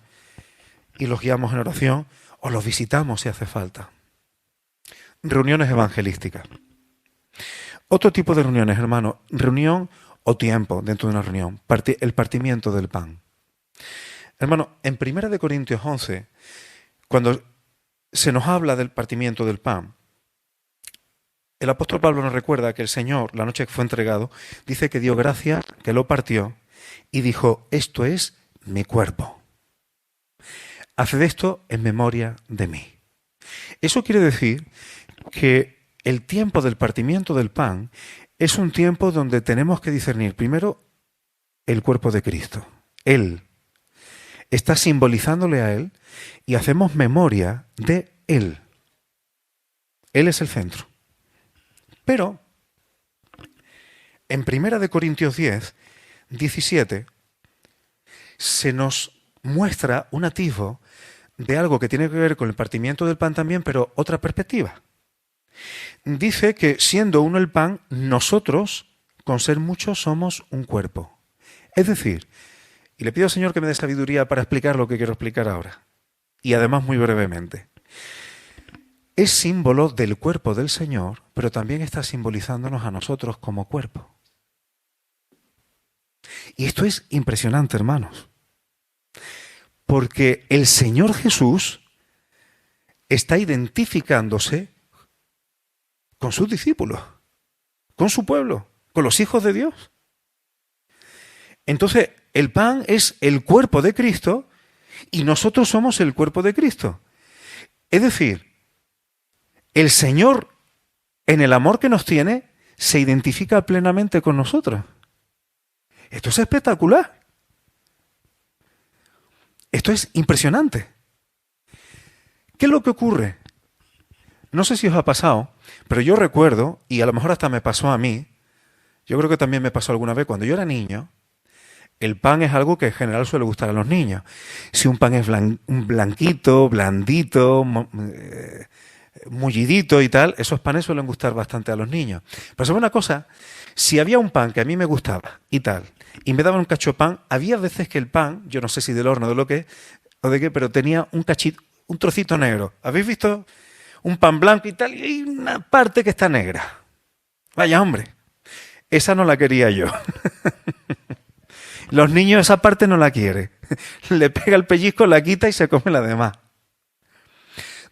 y los guiamos en oración o los visitamos si hace falta. Reuniones evangelísticas. Otro tipo de reuniones, hermano, reunión o tiempo dentro de una reunión, el partimiento del pan. Hermano, en 1 Corintios 11, cuando se nos habla del partimiento del pan, el apóstol Pablo nos recuerda que el Señor, la noche que fue entregado, dice que dio gracias, que lo partió y dijo, esto es mi cuerpo. Haced esto en memoria de mí. Eso quiere decir que el tiempo del partimiento del pan es un tiempo donde tenemos que discernir primero el cuerpo de Cristo. Él está simbolizándole a Él y hacemos memoria de Él. Él es el centro. Pero en 1 Corintios 10, 17, se nos muestra un atisbo de algo que tiene que ver con el partimiento del pan también, pero otra perspectiva. Dice que siendo uno el pan, nosotros, con ser muchos, somos un cuerpo. Es decir, y le pido al Señor que me dé sabiduría para explicar lo que quiero explicar ahora, y además muy brevemente. Es símbolo del cuerpo del Señor, pero también está simbolizándonos a nosotros como cuerpo. Y esto es impresionante, hermanos, porque el Señor Jesús está identificándose con sus discípulos, con su pueblo, con los hijos de Dios. Entonces, el pan es el cuerpo de Cristo y nosotros somos el cuerpo de Cristo. Es decir, el Señor, en el amor que nos tiene, se identifica plenamente con nosotros. Esto es espectacular. Esto es impresionante. ¿Qué es lo que ocurre? No sé si os ha pasado, pero yo recuerdo, y a lo mejor hasta me pasó a mí, yo creo que también me pasó alguna vez cuando yo era niño, el pan es algo que en general suele gustar a los niños. Si un pan es blanquito, blandito, mullidito y tal, esos panes suelen gustar bastante a los niños. Pero ¿sabe una cosa? Si había un pan que a mí me gustaba y tal, y me daban un cacho de pan, había veces que el pan, yo no sé si del horno o de lo que, o de qué, pero tenía un cachito, un trocito negro. ¿Habéis visto un pan blanco y tal? Y hay una parte que está negra. Vaya hombre, esa no la quería yo. Los niños esa parte no la quieren. Le pega el pellizco, la quita y se come la demás.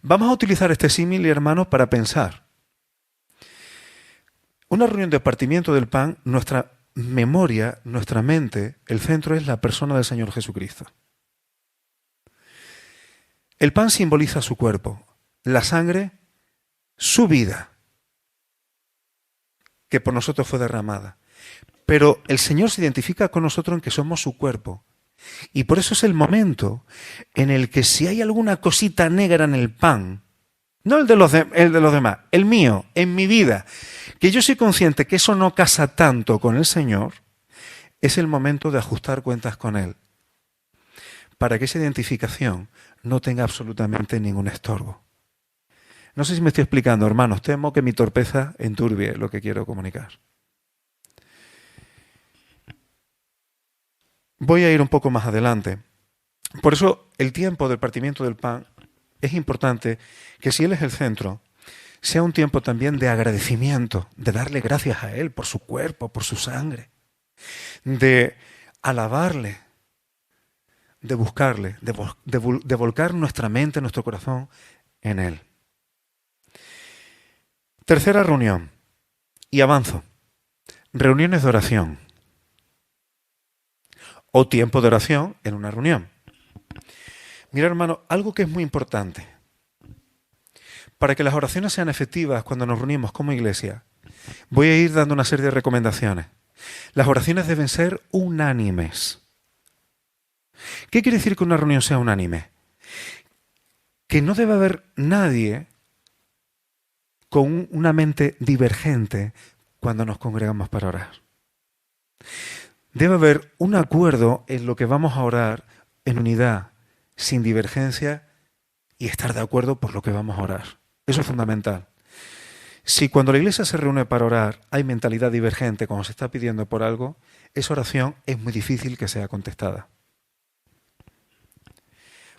Vamos a utilizar este símil, hermanos, para pensar. Una reunión de partimiento del pan, nuestra memoria, nuestra mente, el centro es la persona del Señor Jesucristo. El pan simboliza su cuerpo, la sangre, su vida, que por nosotros fue derramada. Pero el Señor se identifica con nosotros en que somos su cuerpo. Y por eso es el momento en el que si hay alguna cosita negra en el pan, no el de los demás, el mío, en mi vida, que yo soy consciente que eso no casa tanto con el Señor, es el momento de ajustar cuentas con Él, para que esa identificación no tenga absolutamente ningún estorbo. No sé si me estoy explicando, hermanos, temo que mi torpeza enturbie lo que quiero comunicar. Voy a ir un poco más adelante. Por eso el tiempo del partimiento del pan es importante que si Él es el centro, sea un tiempo también de agradecimiento, de darle gracias a Él por su cuerpo, por su sangre, de alabarle, de buscarle, de volcar nuestra mente, nuestro corazón en Él. Tercera reunión, y avanzo, reuniones de oración o tiempo de oración en una reunión. Mira, hermano, algo que es muy importante. Para que las oraciones sean efectivas cuando nos reunimos como iglesia, voy a ir dando una serie de recomendaciones. Las oraciones deben ser unánimes. ¿Qué quiere decir que una reunión sea unánime? Que no debe haber nadie con una mente divergente cuando nos congregamos para orar. Debe haber un acuerdo en lo que vamos a orar en unidad, sin divergencia y estar de acuerdo por lo que vamos a orar. Eso es fundamental. Si cuando la iglesia se reúne para orar hay mentalidad divergente cuando se está pidiendo por algo, esa oración es muy difícil que sea contestada.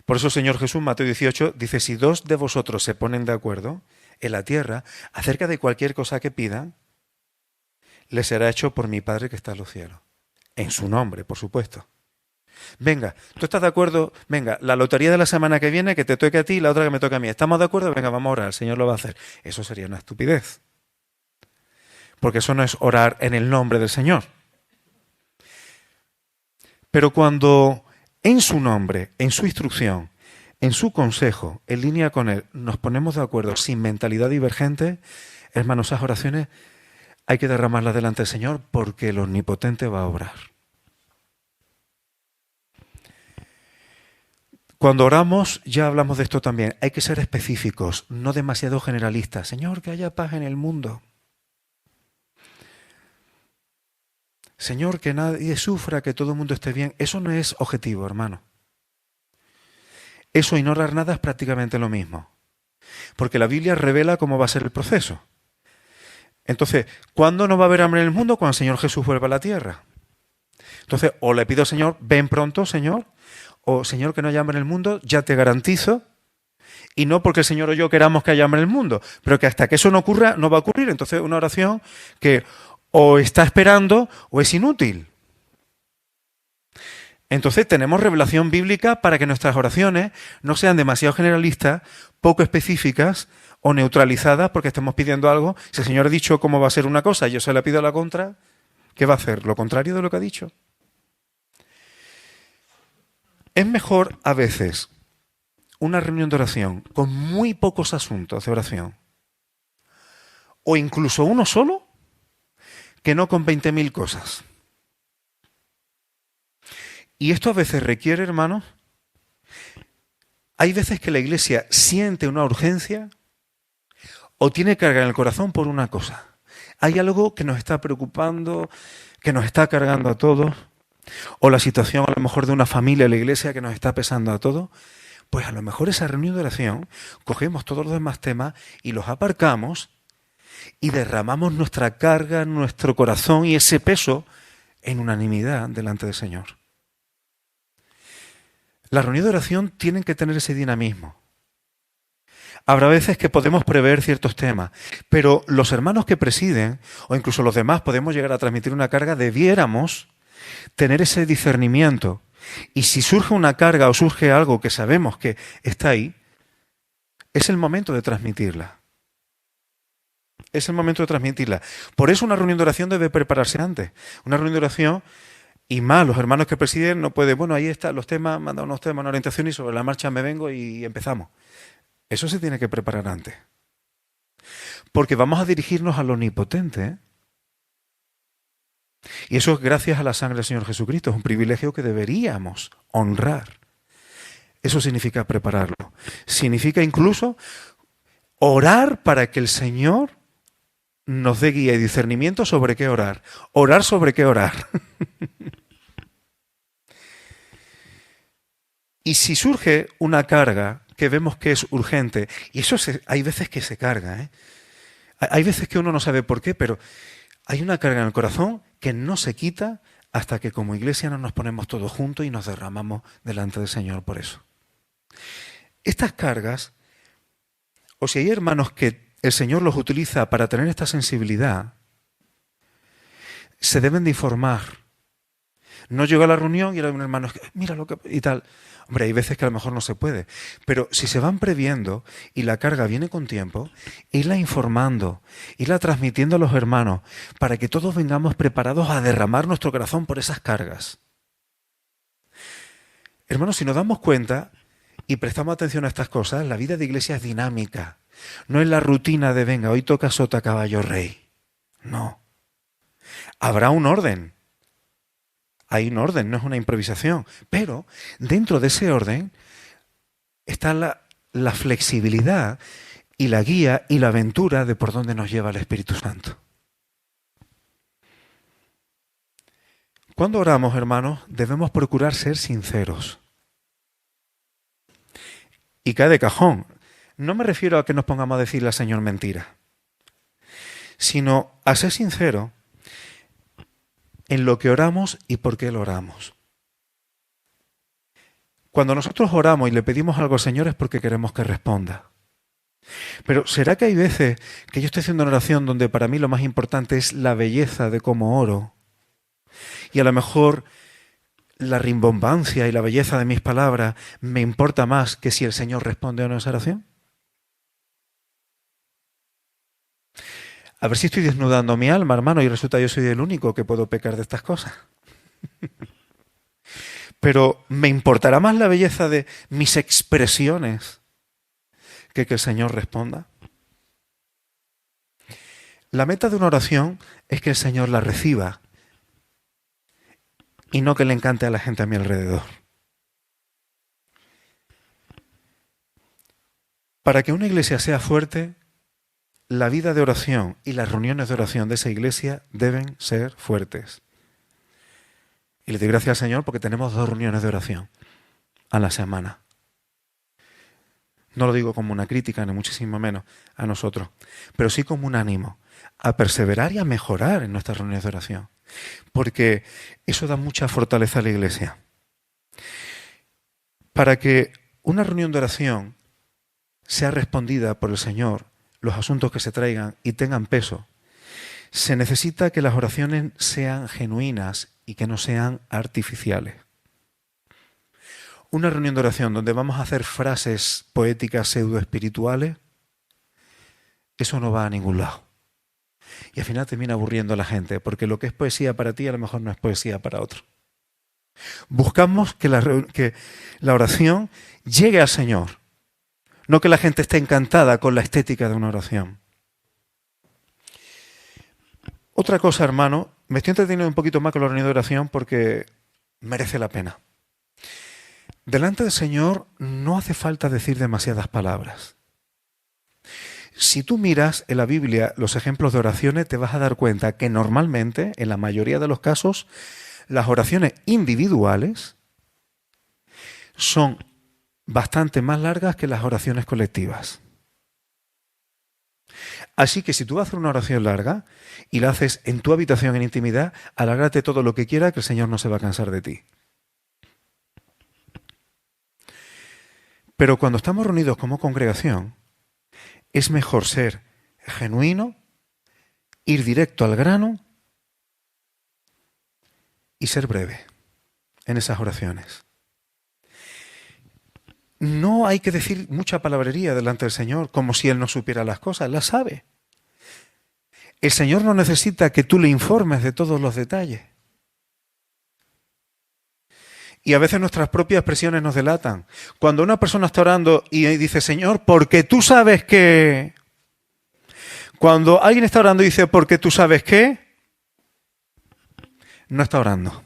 Por eso el Señor Jesús, Mateo 18, dice, si dos de vosotros se ponen de acuerdo en la tierra acerca de cualquier cosa que pidan, les será hecho por mi Padre que está en los cielos. En su nombre, por supuesto. Venga, ¿tú estás de acuerdo? Venga, la lotería de la semana que viene que te toque a ti y la otra que me toque a mí. ¿Estamos de acuerdo? Venga, vamos a orar, el Señor lo va a hacer. Eso sería una estupidez. Porque eso no es orar en el nombre del Señor. Pero cuando en su nombre, en su instrucción, en su consejo, en línea con Él, nos ponemos de acuerdo sin mentalidad divergente, hermanos, esas oraciones hay que derramarlas delante del Señor porque el Omnipotente va a obrar. Cuando oramos, ya hablamos de esto también, hay que ser específicos, no demasiado generalistas. Señor, que haya paz en el mundo. Señor, que nadie sufra, que todo el mundo esté bien. Eso no es objetivo, hermano. Eso y no orar nada es prácticamente lo mismo. Porque la Biblia revela cómo va a ser el proceso. Entonces, ¿cuándo no va a haber hambre en el mundo? Cuando el Señor Jesús vuelva a la tierra. Entonces, o le pido al Señor, ven pronto, Señor, o Señor, que no haya hambre en el mundo, ya te garantizo, y no porque el Señor o yo queramos que haya hambre en el mundo, pero que hasta que eso no ocurra, no va a ocurrir. Entonces, una oración que o está esperando o es inútil. Entonces, tenemos revelación bíblica para que nuestras oraciones no sean demasiado generalistas, poco específicas o neutralizadas porque estemos pidiendo algo. Si el Señor ha dicho cómo va a ser una cosa y yo se la pido a la contra, ¿qué va a hacer? ¿Lo contrario de lo que ha dicho? Es mejor a veces una reunión de oración con muy pocos asuntos de oración o incluso uno solo que no con 20.000 cosas. Y esto a veces requiere, hermanos, hay veces que la iglesia siente una urgencia o tiene carga en el corazón por una cosa. Hay algo que nos está preocupando, que nos está cargando a todos, o la situación a lo mejor de una familia en la iglesia que nos está pesando a todos. Pues a lo mejor esa reunión de oración cogemos todos los demás temas y los aparcamos y derramamos nuestra carga, nuestro corazón y ese peso en unanimidad delante del Señor. Las reuniones de oración tienen que tener ese dinamismo. Habrá veces que podemos prever ciertos temas, pero los hermanos que presiden, o incluso los demás, podemos llegar a transmitir una carga, debiéramos tener ese discernimiento. Y si surge una carga o surge algo que sabemos que está ahí, es el momento de transmitirla. Es el momento de transmitirla. Por eso una reunión de oración debe prepararse antes. Una reunión de oración, y más los hermanos que presiden, no puede, bueno, ahí están los temas, manda unos temas, una orientación y sobre la marcha me vengo y empezamos. Eso se tiene que preparar antes. Porque vamos a dirigirnos al Omnipotente, ¿eh? Y eso es gracias a la sangre del Señor Jesucristo. Es un privilegio que deberíamos honrar. Eso significa prepararlo. Significa incluso orar para que el Señor nos dé guía y discernimiento sobre qué orar. Orar sobre qué orar. Y si surge una carga que vemos que es urgente, y eso hay veces que se carga, ¿eh? Hay veces que uno no sabe por qué, pero hay una carga en el corazón que no se quita hasta que como iglesia no nos ponemos todos juntos y nos derramamos delante del Señor por eso. Estas cargas, o si hay hermanos que el Señor los utiliza para tener esta sensibilidad, se deben de informar. No llega a la reunión y hay un hermano, mira lo que... y tal. Hombre, hay veces que a lo mejor no se puede. Pero si se van previendo y la carga viene con tiempo, irla informando, irla transmitiendo a los hermanos, para que todos vengamos preparados a derramar nuestro corazón por esas cargas. Hermanos, si nos damos cuenta y prestamos atención a estas cosas, la vida de iglesia es dinámica. No es la rutina de, venga, hoy toca sota, caballo, rey. No. Habrá un orden. Hay un orden, no es una improvisación. Pero dentro de ese orden está la flexibilidad y la guía y la aventura de por dónde nos lleva el Espíritu Santo. Cuando oramos, hermanos, debemos procurar ser sinceros. Y cae de cajón. No me refiero a que nos pongamos a decirle al Señor mentiras. sino a ser sincero en lo que oramos y por qué lo oramos. Cuando nosotros oramos y le pedimos algo al Señor es porque queremos que responda. Pero ¿será que hay veces que yo estoy haciendo una oración donde para mí lo más importante es la belleza de cómo oro? Y a lo mejor la rimbombancia y la belleza de mis palabras me importa más que si el Señor responde o no a esa oración. A ver si estoy desnudando mi alma, hermano, y resulta yo soy el único que puedo pecar de estas cosas. Pero me importará más la belleza de mis expresiones que el Señor responda. La meta de una oración es que el Señor la reciba y no que le encante a la gente a mi alrededor. Para que una iglesia sea fuerte, la vida de oración y las reuniones de oración de esa iglesia deben ser fuertes. Y le doy gracias al Señor porque tenemos 2 reuniones de oración a la semana. No lo digo como una crítica, ni muchísimo menos a nosotros, pero sí como un ánimo a perseverar y a mejorar en nuestras reuniones de oración, porque eso da mucha fortaleza a la iglesia. Para que una reunión de oración sea respondida por el Señor, los asuntos que se traigan y tengan peso, se necesita que las oraciones sean genuinas y que no sean artificiales. Una reunión de oración donde vamos a hacer frases poéticas pseudoespirituales, eso no va a ningún lado. Y al final termina aburriendo a la gente, porque lo que es poesía para ti a lo mejor no es poesía para otro. Buscamos que la oración llegue al Señor, no que la gente esté encantada con la estética de una oración. Otra cosa, hermano, me estoy entreteniendo un poquito más con la reunión de oración porque merece la pena. Delante del Señor no hace falta decir demasiadas palabras. Si tú miras en la Biblia los ejemplos de oraciones, te vas a dar cuenta que normalmente, en la mayoría de los casos, las oraciones individuales son bastante más largas que las oraciones colectivas. Así que si tú vas a hacer una oración larga y la haces en tu habitación en intimidad, alárgate todo lo que quiera, que el Señor no se va a cansar de ti. Pero cuando estamos reunidos como congregación, es mejor ser genuino, ir directo al grano y ser breve en esas oraciones. No hay que decir mucha palabrería delante del Señor, como si Él no supiera las cosas, las sabe. El Señor no necesita que tú le informes de todos los detalles. Y a veces nuestras propias expresiones nos delatan. Cuando una persona está orando y dice, Señor, porque tú sabes que... Cuando alguien está orando y dice, porque tú sabes que... No está orando.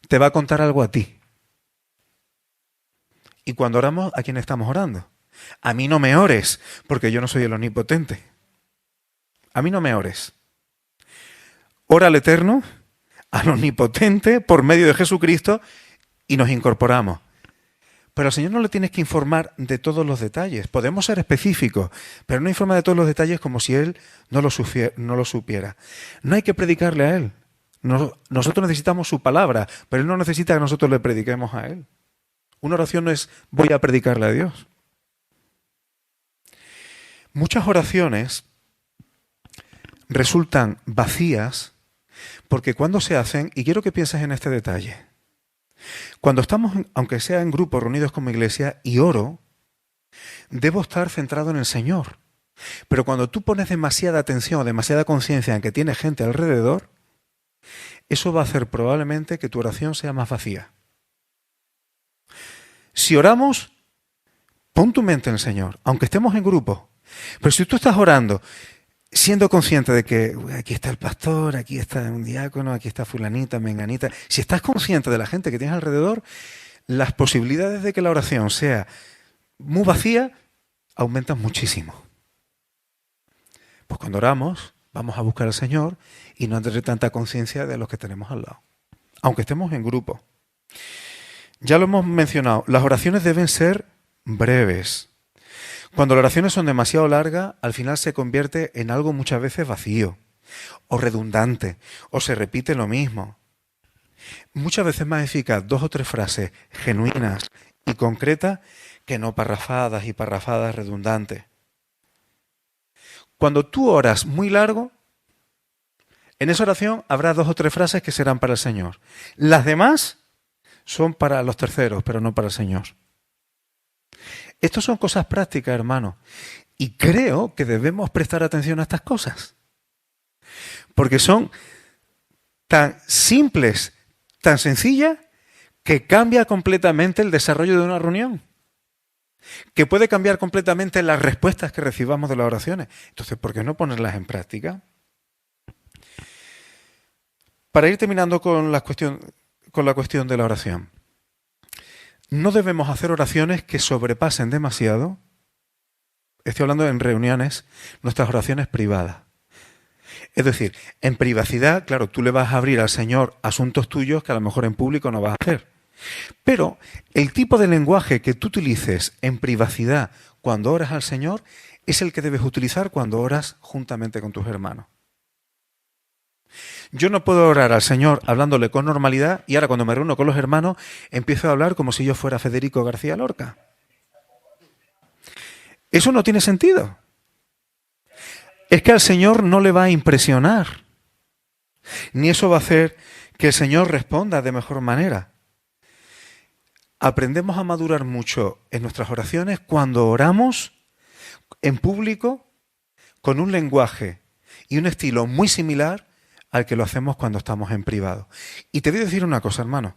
Te va a contar algo a ti. Y cuando oramos, ¿a quién estamos orando? A mí no me ores, porque yo no soy el omnipotente. A mí no me ores. Ora al Eterno, al Omnipotente, por medio de Jesucristo, y nos incorporamos. Pero al Señor no le tienes que informar de todos los detalles. Podemos ser específicos, pero no informa de todos los detalles como si Él no lo supiera. No hay que predicarle a Él. Nosotros necesitamos su palabra, pero Él no necesita que nosotros le prediquemos a Él. Una oración no es voy a predicarle a Dios. Muchas oraciones resultan vacías porque cuando se hacen, y quiero que pienses en este detalle, cuando estamos, aunque sea en grupo, reunidos como iglesia, y oro, debo estar centrado en el Señor. Pero cuando tú pones demasiada atención, demasiada conciencia en que tienes gente alrededor, eso va a hacer probablemente que tu oración sea más vacía. Si oramos, pon tu mente en el Señor, aunque estemos en grupo. Pero si tú estás orando, siendo consciente de que aquí está el pastor, aquí está un diácono, aquí está fulanita, menganita, si estás consciente de la gente que tienes alrededor, las posibilidades de que la oración sea muy vacía aumentan muchísimo. Pues cuando oramos, vamos a buscar al Señor y no tener tanta conciencia de los que tenemos al lado, aunque estemos en grupo. Ya lo hemos mencionado, las oraciones deben ser breves. Cuando las oraciones son demasiado largas, al final se convierte en algo muchas veces vacío, o redundante, o se repite lo mismo. Muchas veces más eficaz 2 o 3 frases genuinas y concretas que no parrafadas y parrafadas redundantes. Cuando tú oras muy largo, en esa oración habrá 2 o 3 frases que serán para el Señor. Las demás son para los terceros, pero no para el Señor. Estas son cosas prácticas, hermano. Y creo que debemos prestar atención a estas cosas. Porque son tan simples, tan sencillas, que cambia completamente el desarrollo de una reunión. Que puede cambiar completamente las respuestas que recibamos de las oraciones. Entonces, ¿por qué no ponerlas en práctica? Para ir terminando con la cuestión de la oración. No debemos hacer oraciones que sobrepasen demasiado, estoy hablando en reuniones, nuestras oraciones privadas. Es decir, en privacidad, claro, tú le vas a abrir al Señor asuntos tuyos que a lo mejor en público no vas a hacer. Pero el tipo de lenguaje que tú utilices en privacidad cuando oras al Señor es el que debes utilizar cuando oras juntamente con tus hermanos. Yo no puedo orar al Señor hablándole con normalidad y ahora cuando me reúno con los hermanos empiezo a hablar como si yo fuera Federico García Lorca. Eso no tiene sentido. Es que al Señor no le va a impresionar, ni eso va a hacer que el Señor responda de mejor manera. Aprendemos a madurar mucho en nuestras oraciones cuando oramos en público con un lenguaje y un estilo muy similar al que lo hacemos cuando estamos en privado. Y te voy a decir una cosa, hermano.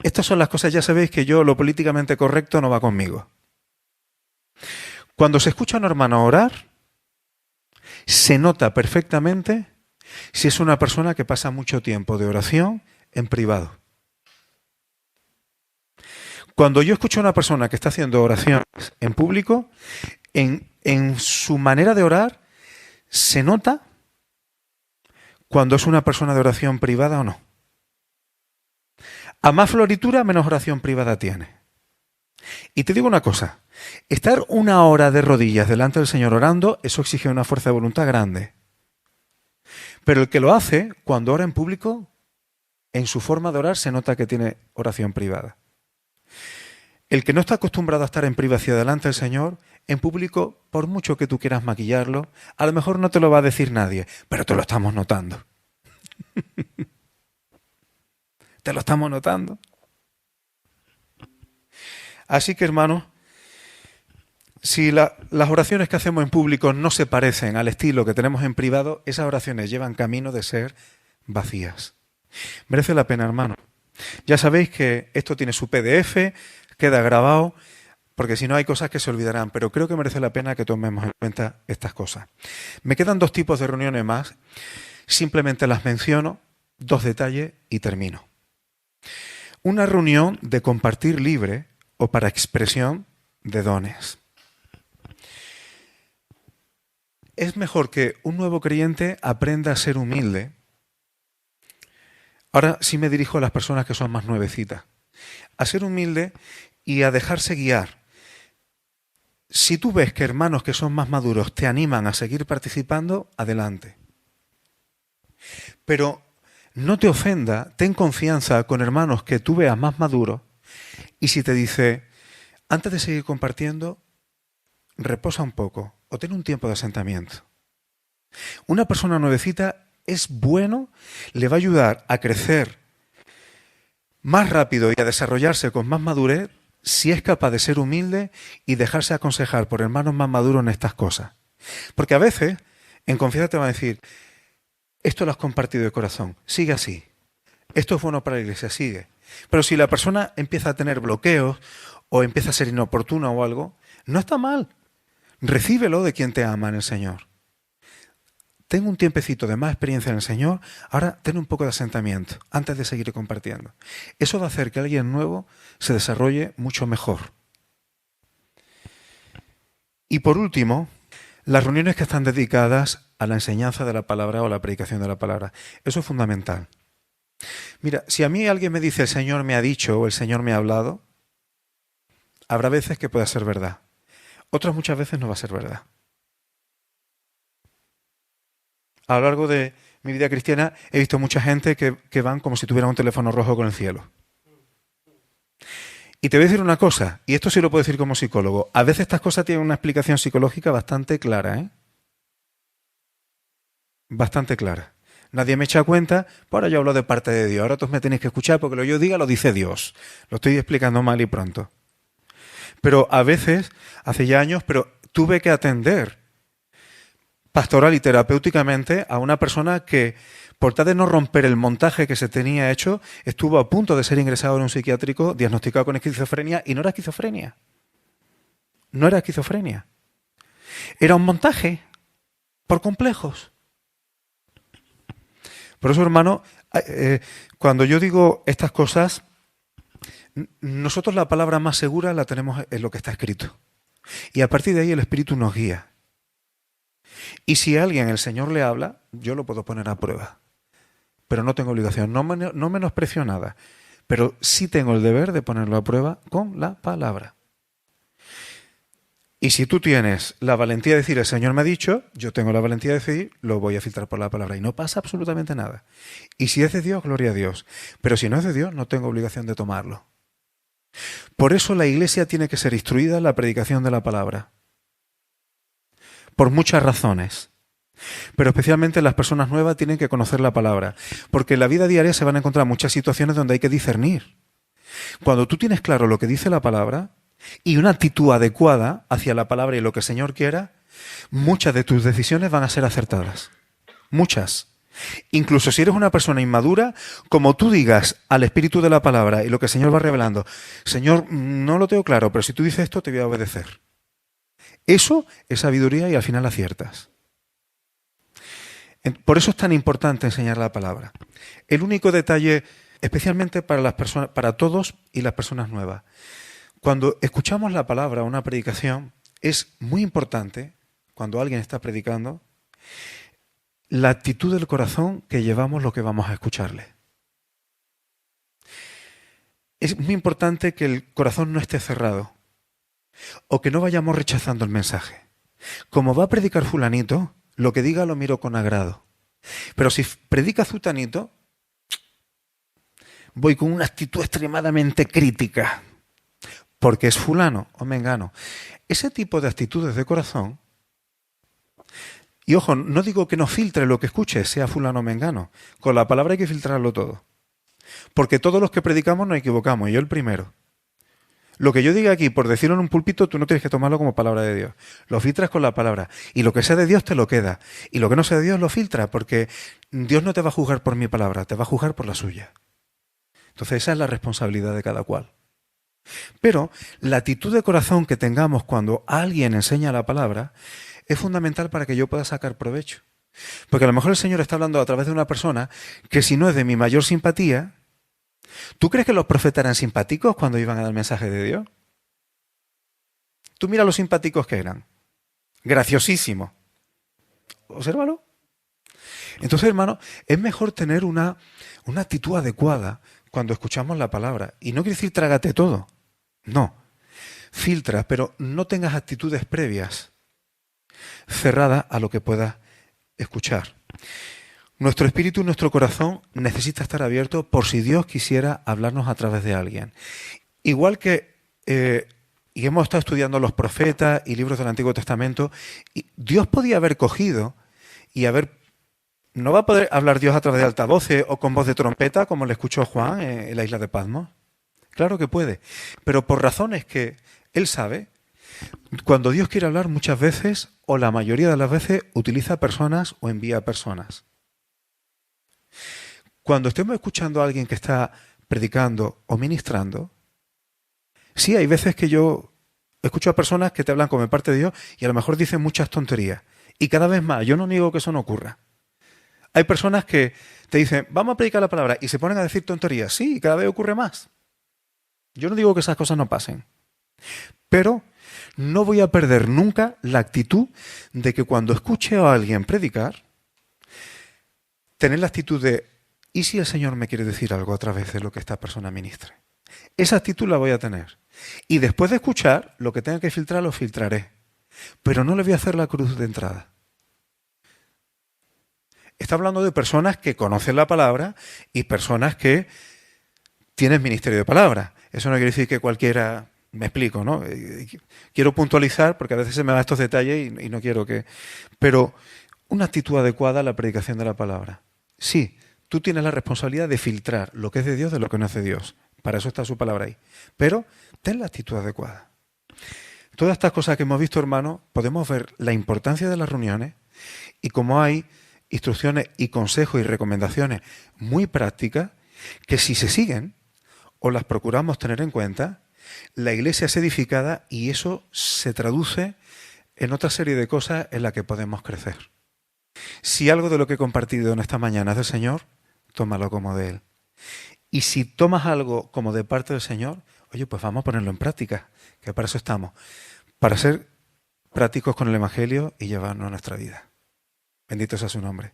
Estas son las cosas, ya sabéis que yo lo políticamente correcto no va conmigo. Cuando se escucha a un hermano orar, se nota perfectamente si es una persona que pasa mucho tiempo de oración en privado. Cuando yo escucho a una persona que está haciendo oraciones en público, en su manera de orar, se nota cuando es una persona de oración privada o no. A más floritura, menos oración privada tiene. Y te digo una cosa, estar 1 hora de rodillas delante del Señor orando, eso exige una fuerza de voluntad grande. Pero el que lo hace, cuando ora en público, en su forma de orar se nota que tiene oración privada. El que no está acostumbrado a estar en privacidad delante del Señor, en público, por mucho que tú quieras maquillarlo, a lo mejor no te lo va a decir nadie, pero te lo estamos notando. Te lo estamos notando. Así que, hermanos, si las oraciones que hacemos en público no se parecen al estilo que tenemos en privado, esas oraciones llevan camino de ser vacías. Merece la pena, hermano. Ya sabéis que esto tiene su PDF, queda grabado, porque si no hay cosas que se olvidarán, pero creo que merece la pena que tomemos en cuenta estas cosas. Me quedan 2 tipos de reuniones más, simplemente las menciono, 2 detalles y termino. Una reunión de compartir libre o para expresión de dones. Es mejor que un nuevo creyente aprenda a ser humilde. Ahora sí me dirijo a las personas que son más nuevecitas. A ser humilde y a dejarse guiar. Si tú ves que hermanos que son más maduros te animan a seguir participando, adelante. Pero no te ofenda, ten confianza con hermanos que tú veas más maduros y si te dice, antes de seguir compartiendo, reposa un poco o ten un tiempo de asentamiento. Una persona nuevecita es bueno, le va a ayudar a crecer más rápido y a desarrollarse con más madurez si es capaz de ser humilde y dejarse aconsejar por hermanos más maduros en estas cosas. Porque a veces, en confianza te van a decir, esto lo has compartido de corazón, sigue así. Esto es bueno para la iglesia, sigue. Pero si la persona empieza a tener bloqueos o empieza a ser inoportuna o algo, no está mal. Recíbelo de quien te ama en el Señor. Ten un tiempecito de más experiencia en el Señor, ahora ten un poco de asentamiento antes de seguir compartiendo. Eso va a hacer que alguien nuevo se desarrolle mucho mejor. Y por último, las reuniones que están dedicadas a la enseñanza de la palabra o la predicación de la palabra. Eso es fundamental. Mira, si a mí alguien me dice el Señor me ha dicho o el Señor me ha hablado, habrá veces que pueda ser verdad. otras muchas veces no va a ser verdad. A lo largo de mi vida cristiana he visto mucha gente que van como si tuvieran un teléfono rojo con el cielo. Y te voy a decir una cosa, y esto sí lo puedo decir como psicólogo. A veces estas cosas tienen una explicación psicológica bastante clara, ¿eh? Bastante clara. Nadie me echa cuenta, pues ahora yo hablo de parte de Dios. Ahora todos me tenéis que escuchar porque lo que yo diga lo dice Dios. Lo estoy explicando mal y pronto. Pero a veces, hace ya años, pero tuve que atender pastoral y terapéuticamente a una persona que, por tal de no romper el montaje que se tenía hecho, estuvo a punto de ser ingresado en un psiquiátrico diagnosticado con esquizofrenia y no era esquizofrenia. No era esquizofrenia. Era un montaje por complejos. Por eso, hermano, cuando yo digo estas cosas, nosotros la palabra más segura la tenemos en lo que está escrito. Y a partir de ahí el Espíritu nos guía. Y si a alguien el Señor le habla, yo lo puedo poner a prueba. Pero no tengo obligación, no menosprecio nada. Pero sí tengo el deber de ponerlo a prueba con la palabra. Y si tú tienes la valentía de decir, el Señor me ha dicho, yo tengo la valentía de decir, lo voy a filtrar por la palabra. Y no pasa absolutamente nada. Y si es de Dios, gloria a Dios. Pero si no es de Dios, no tengo obligación de tomarlo. Por eso la Iglesia tiene que ser instruida en la predicación de la palabra. Por muchas razones. Pero especialmente las personas nuevas tienen que conocer la palabra. Porque en la vida diaria se van a encontrar muchas situaciones donde hay que discernir. Cuando tú tienes claro lo que dice la palabra y una actitud adecuada hacia la palabra y lo que el Señor quiera, muchas de tus decisiones van a ser acertadas. Muchas. Incluso si eres una persona inmadura, como tú digas al espíritu de la palabra y lo que el Señor va revelando, Señor, no lo tengo claro, pero si tú dices esto te voy a obedecer. Eso es sabiduría y al final aciertas. Por eso es tan importante enseñar la palabra. El único detalle, especialmente para las personas, para todos y las personas nuevas, cuando escuchamos la palabra, una predicación, es muy importante, cuando alguien está predicando, la actitud del corazón que llevamos lo que vamos a escucharle. Es muy importante que el corazón no esté cerrado o que no vayamos rechazando el mensaje. Como va a predicar fulanito, lo que diga lo miro con agrado. Pero si predica zutanito, voy con una actitud extremadamente crítica, porque es fulano o mengano. Ese tipo de actitudes de corazón, y ojo, no digo que no filtre lo que escuche, sea fulano o mengano. Con la palabra hay que filtrarlo todo. Porque todos los que predicamos nos equivocamos, y yo el primero. Lo que yo diga aquí, por decirlo en un púlpito, tú no tienes que tomarlo como palabra de Dios. Lo filtras con la palabra. Y lo que sea de Dios te lo queda. Y lo que no sea de Dios lo filtra, porque Dios no te va a juzgar por mi palabra, te va a juzgar por la suya. Entonces esa es la responsabilidad de cada cual. Pero la actitud de corazón que tengamos cuando alguien enseña la palabra es fundamental para que yo pueda sacar provecho. Porque a lo mejor el Señor está hablando a través de una persona que si no es de mi mayor simpatía. ¿Tú crees que los profetas eran simpáticos cuando iban a dar el mensaje de Dios? Tú mira los simpáticos que eran. Graciosísimos. Obsérvalo. Entonces, hermano, es mejor tener una actitud adecuada cuando escuchamos la palabra. Y no quiere decir trágate todo. No. Filtra, pero no tengas actitudes previas cerradas a lo que puedas escuchar. Nuestro espíritu y nuestro corazón necesita estar abierto por si Dios quisiera hablarnos a través de alguien. Igual que, y hemos estado estudiando los profetas y libros del Antiguo Testamento, y Dios podía haber cogido y no va a poder hablar Dios a través de altavoces o con voz de trompeta como le escuchó Juan en la isla de Patmos. Claro que puede, pero por razones que Él sabe, cuando Dios quiere hablar muchas veces, o la mayoría de las veces, utiliza personas o envía personas. Cuando estemos escuchando a alguien que está predicando o ministrando, sí hay veces que yo escucho a personas que te hablan como de parte de Dios y a lo mejor dicen muchas tonterías. Y cada vez más, yo no niego que eso no ocurra. Hay personas que te dicen, vamos a predicar la palabra, y se ponen a decir tonterías. Sí, cada vez ocurre más. Yo no digo que esas cosas no pasen. Pero no voy a perder nunca la actitud de que cuando escuche a alguien predicar, tener la actitud de, ¿y si el Señor me quiere decir algo a través de lo que esta persona ministre? Esa actitud la voy a tener. Y después de escuchar, lo que tenga que filtrar, lo filtraré. pero no le voy a hacer la cruz de entrada. Está hablando de personas que conocen la palabra y personas que tienen ministerio de palabra. Eso no quiere decir que cualquiera... Me explico, ¿no? Quiero puntualizar, porque a veces se me van estos detalles y no quiero que... Pero una actitud adecuada a la predicación de la palabra. Sí, tú tienes la responsabilidad de filtrar lo que es de Dios de lo que no es de Dios. Para eso está su palabra ahí. Pero ten la actitud adecuada. Todas estas cosas que hemos visto, hermanos, podemos ver la importancia de las reuniones y cómo hay instrucciones y consejos y recomendaciones muy prácticas que si se siguen o las procuramos tener en cuenta, la iglesia es edificada y eso se traduce en otra serie de cosas en las que podemos crecer. Si algo de lo que he compartido en esta mañana es del Señor, tómalo como de Él. Y si tomas algo como de parte del Señor, oye, pues vamos a ponerlo en práctica, que para eso estamos, para ser prácticos con el Evangelio y llevarnos a nuestra vida. Bendito sea su nombre.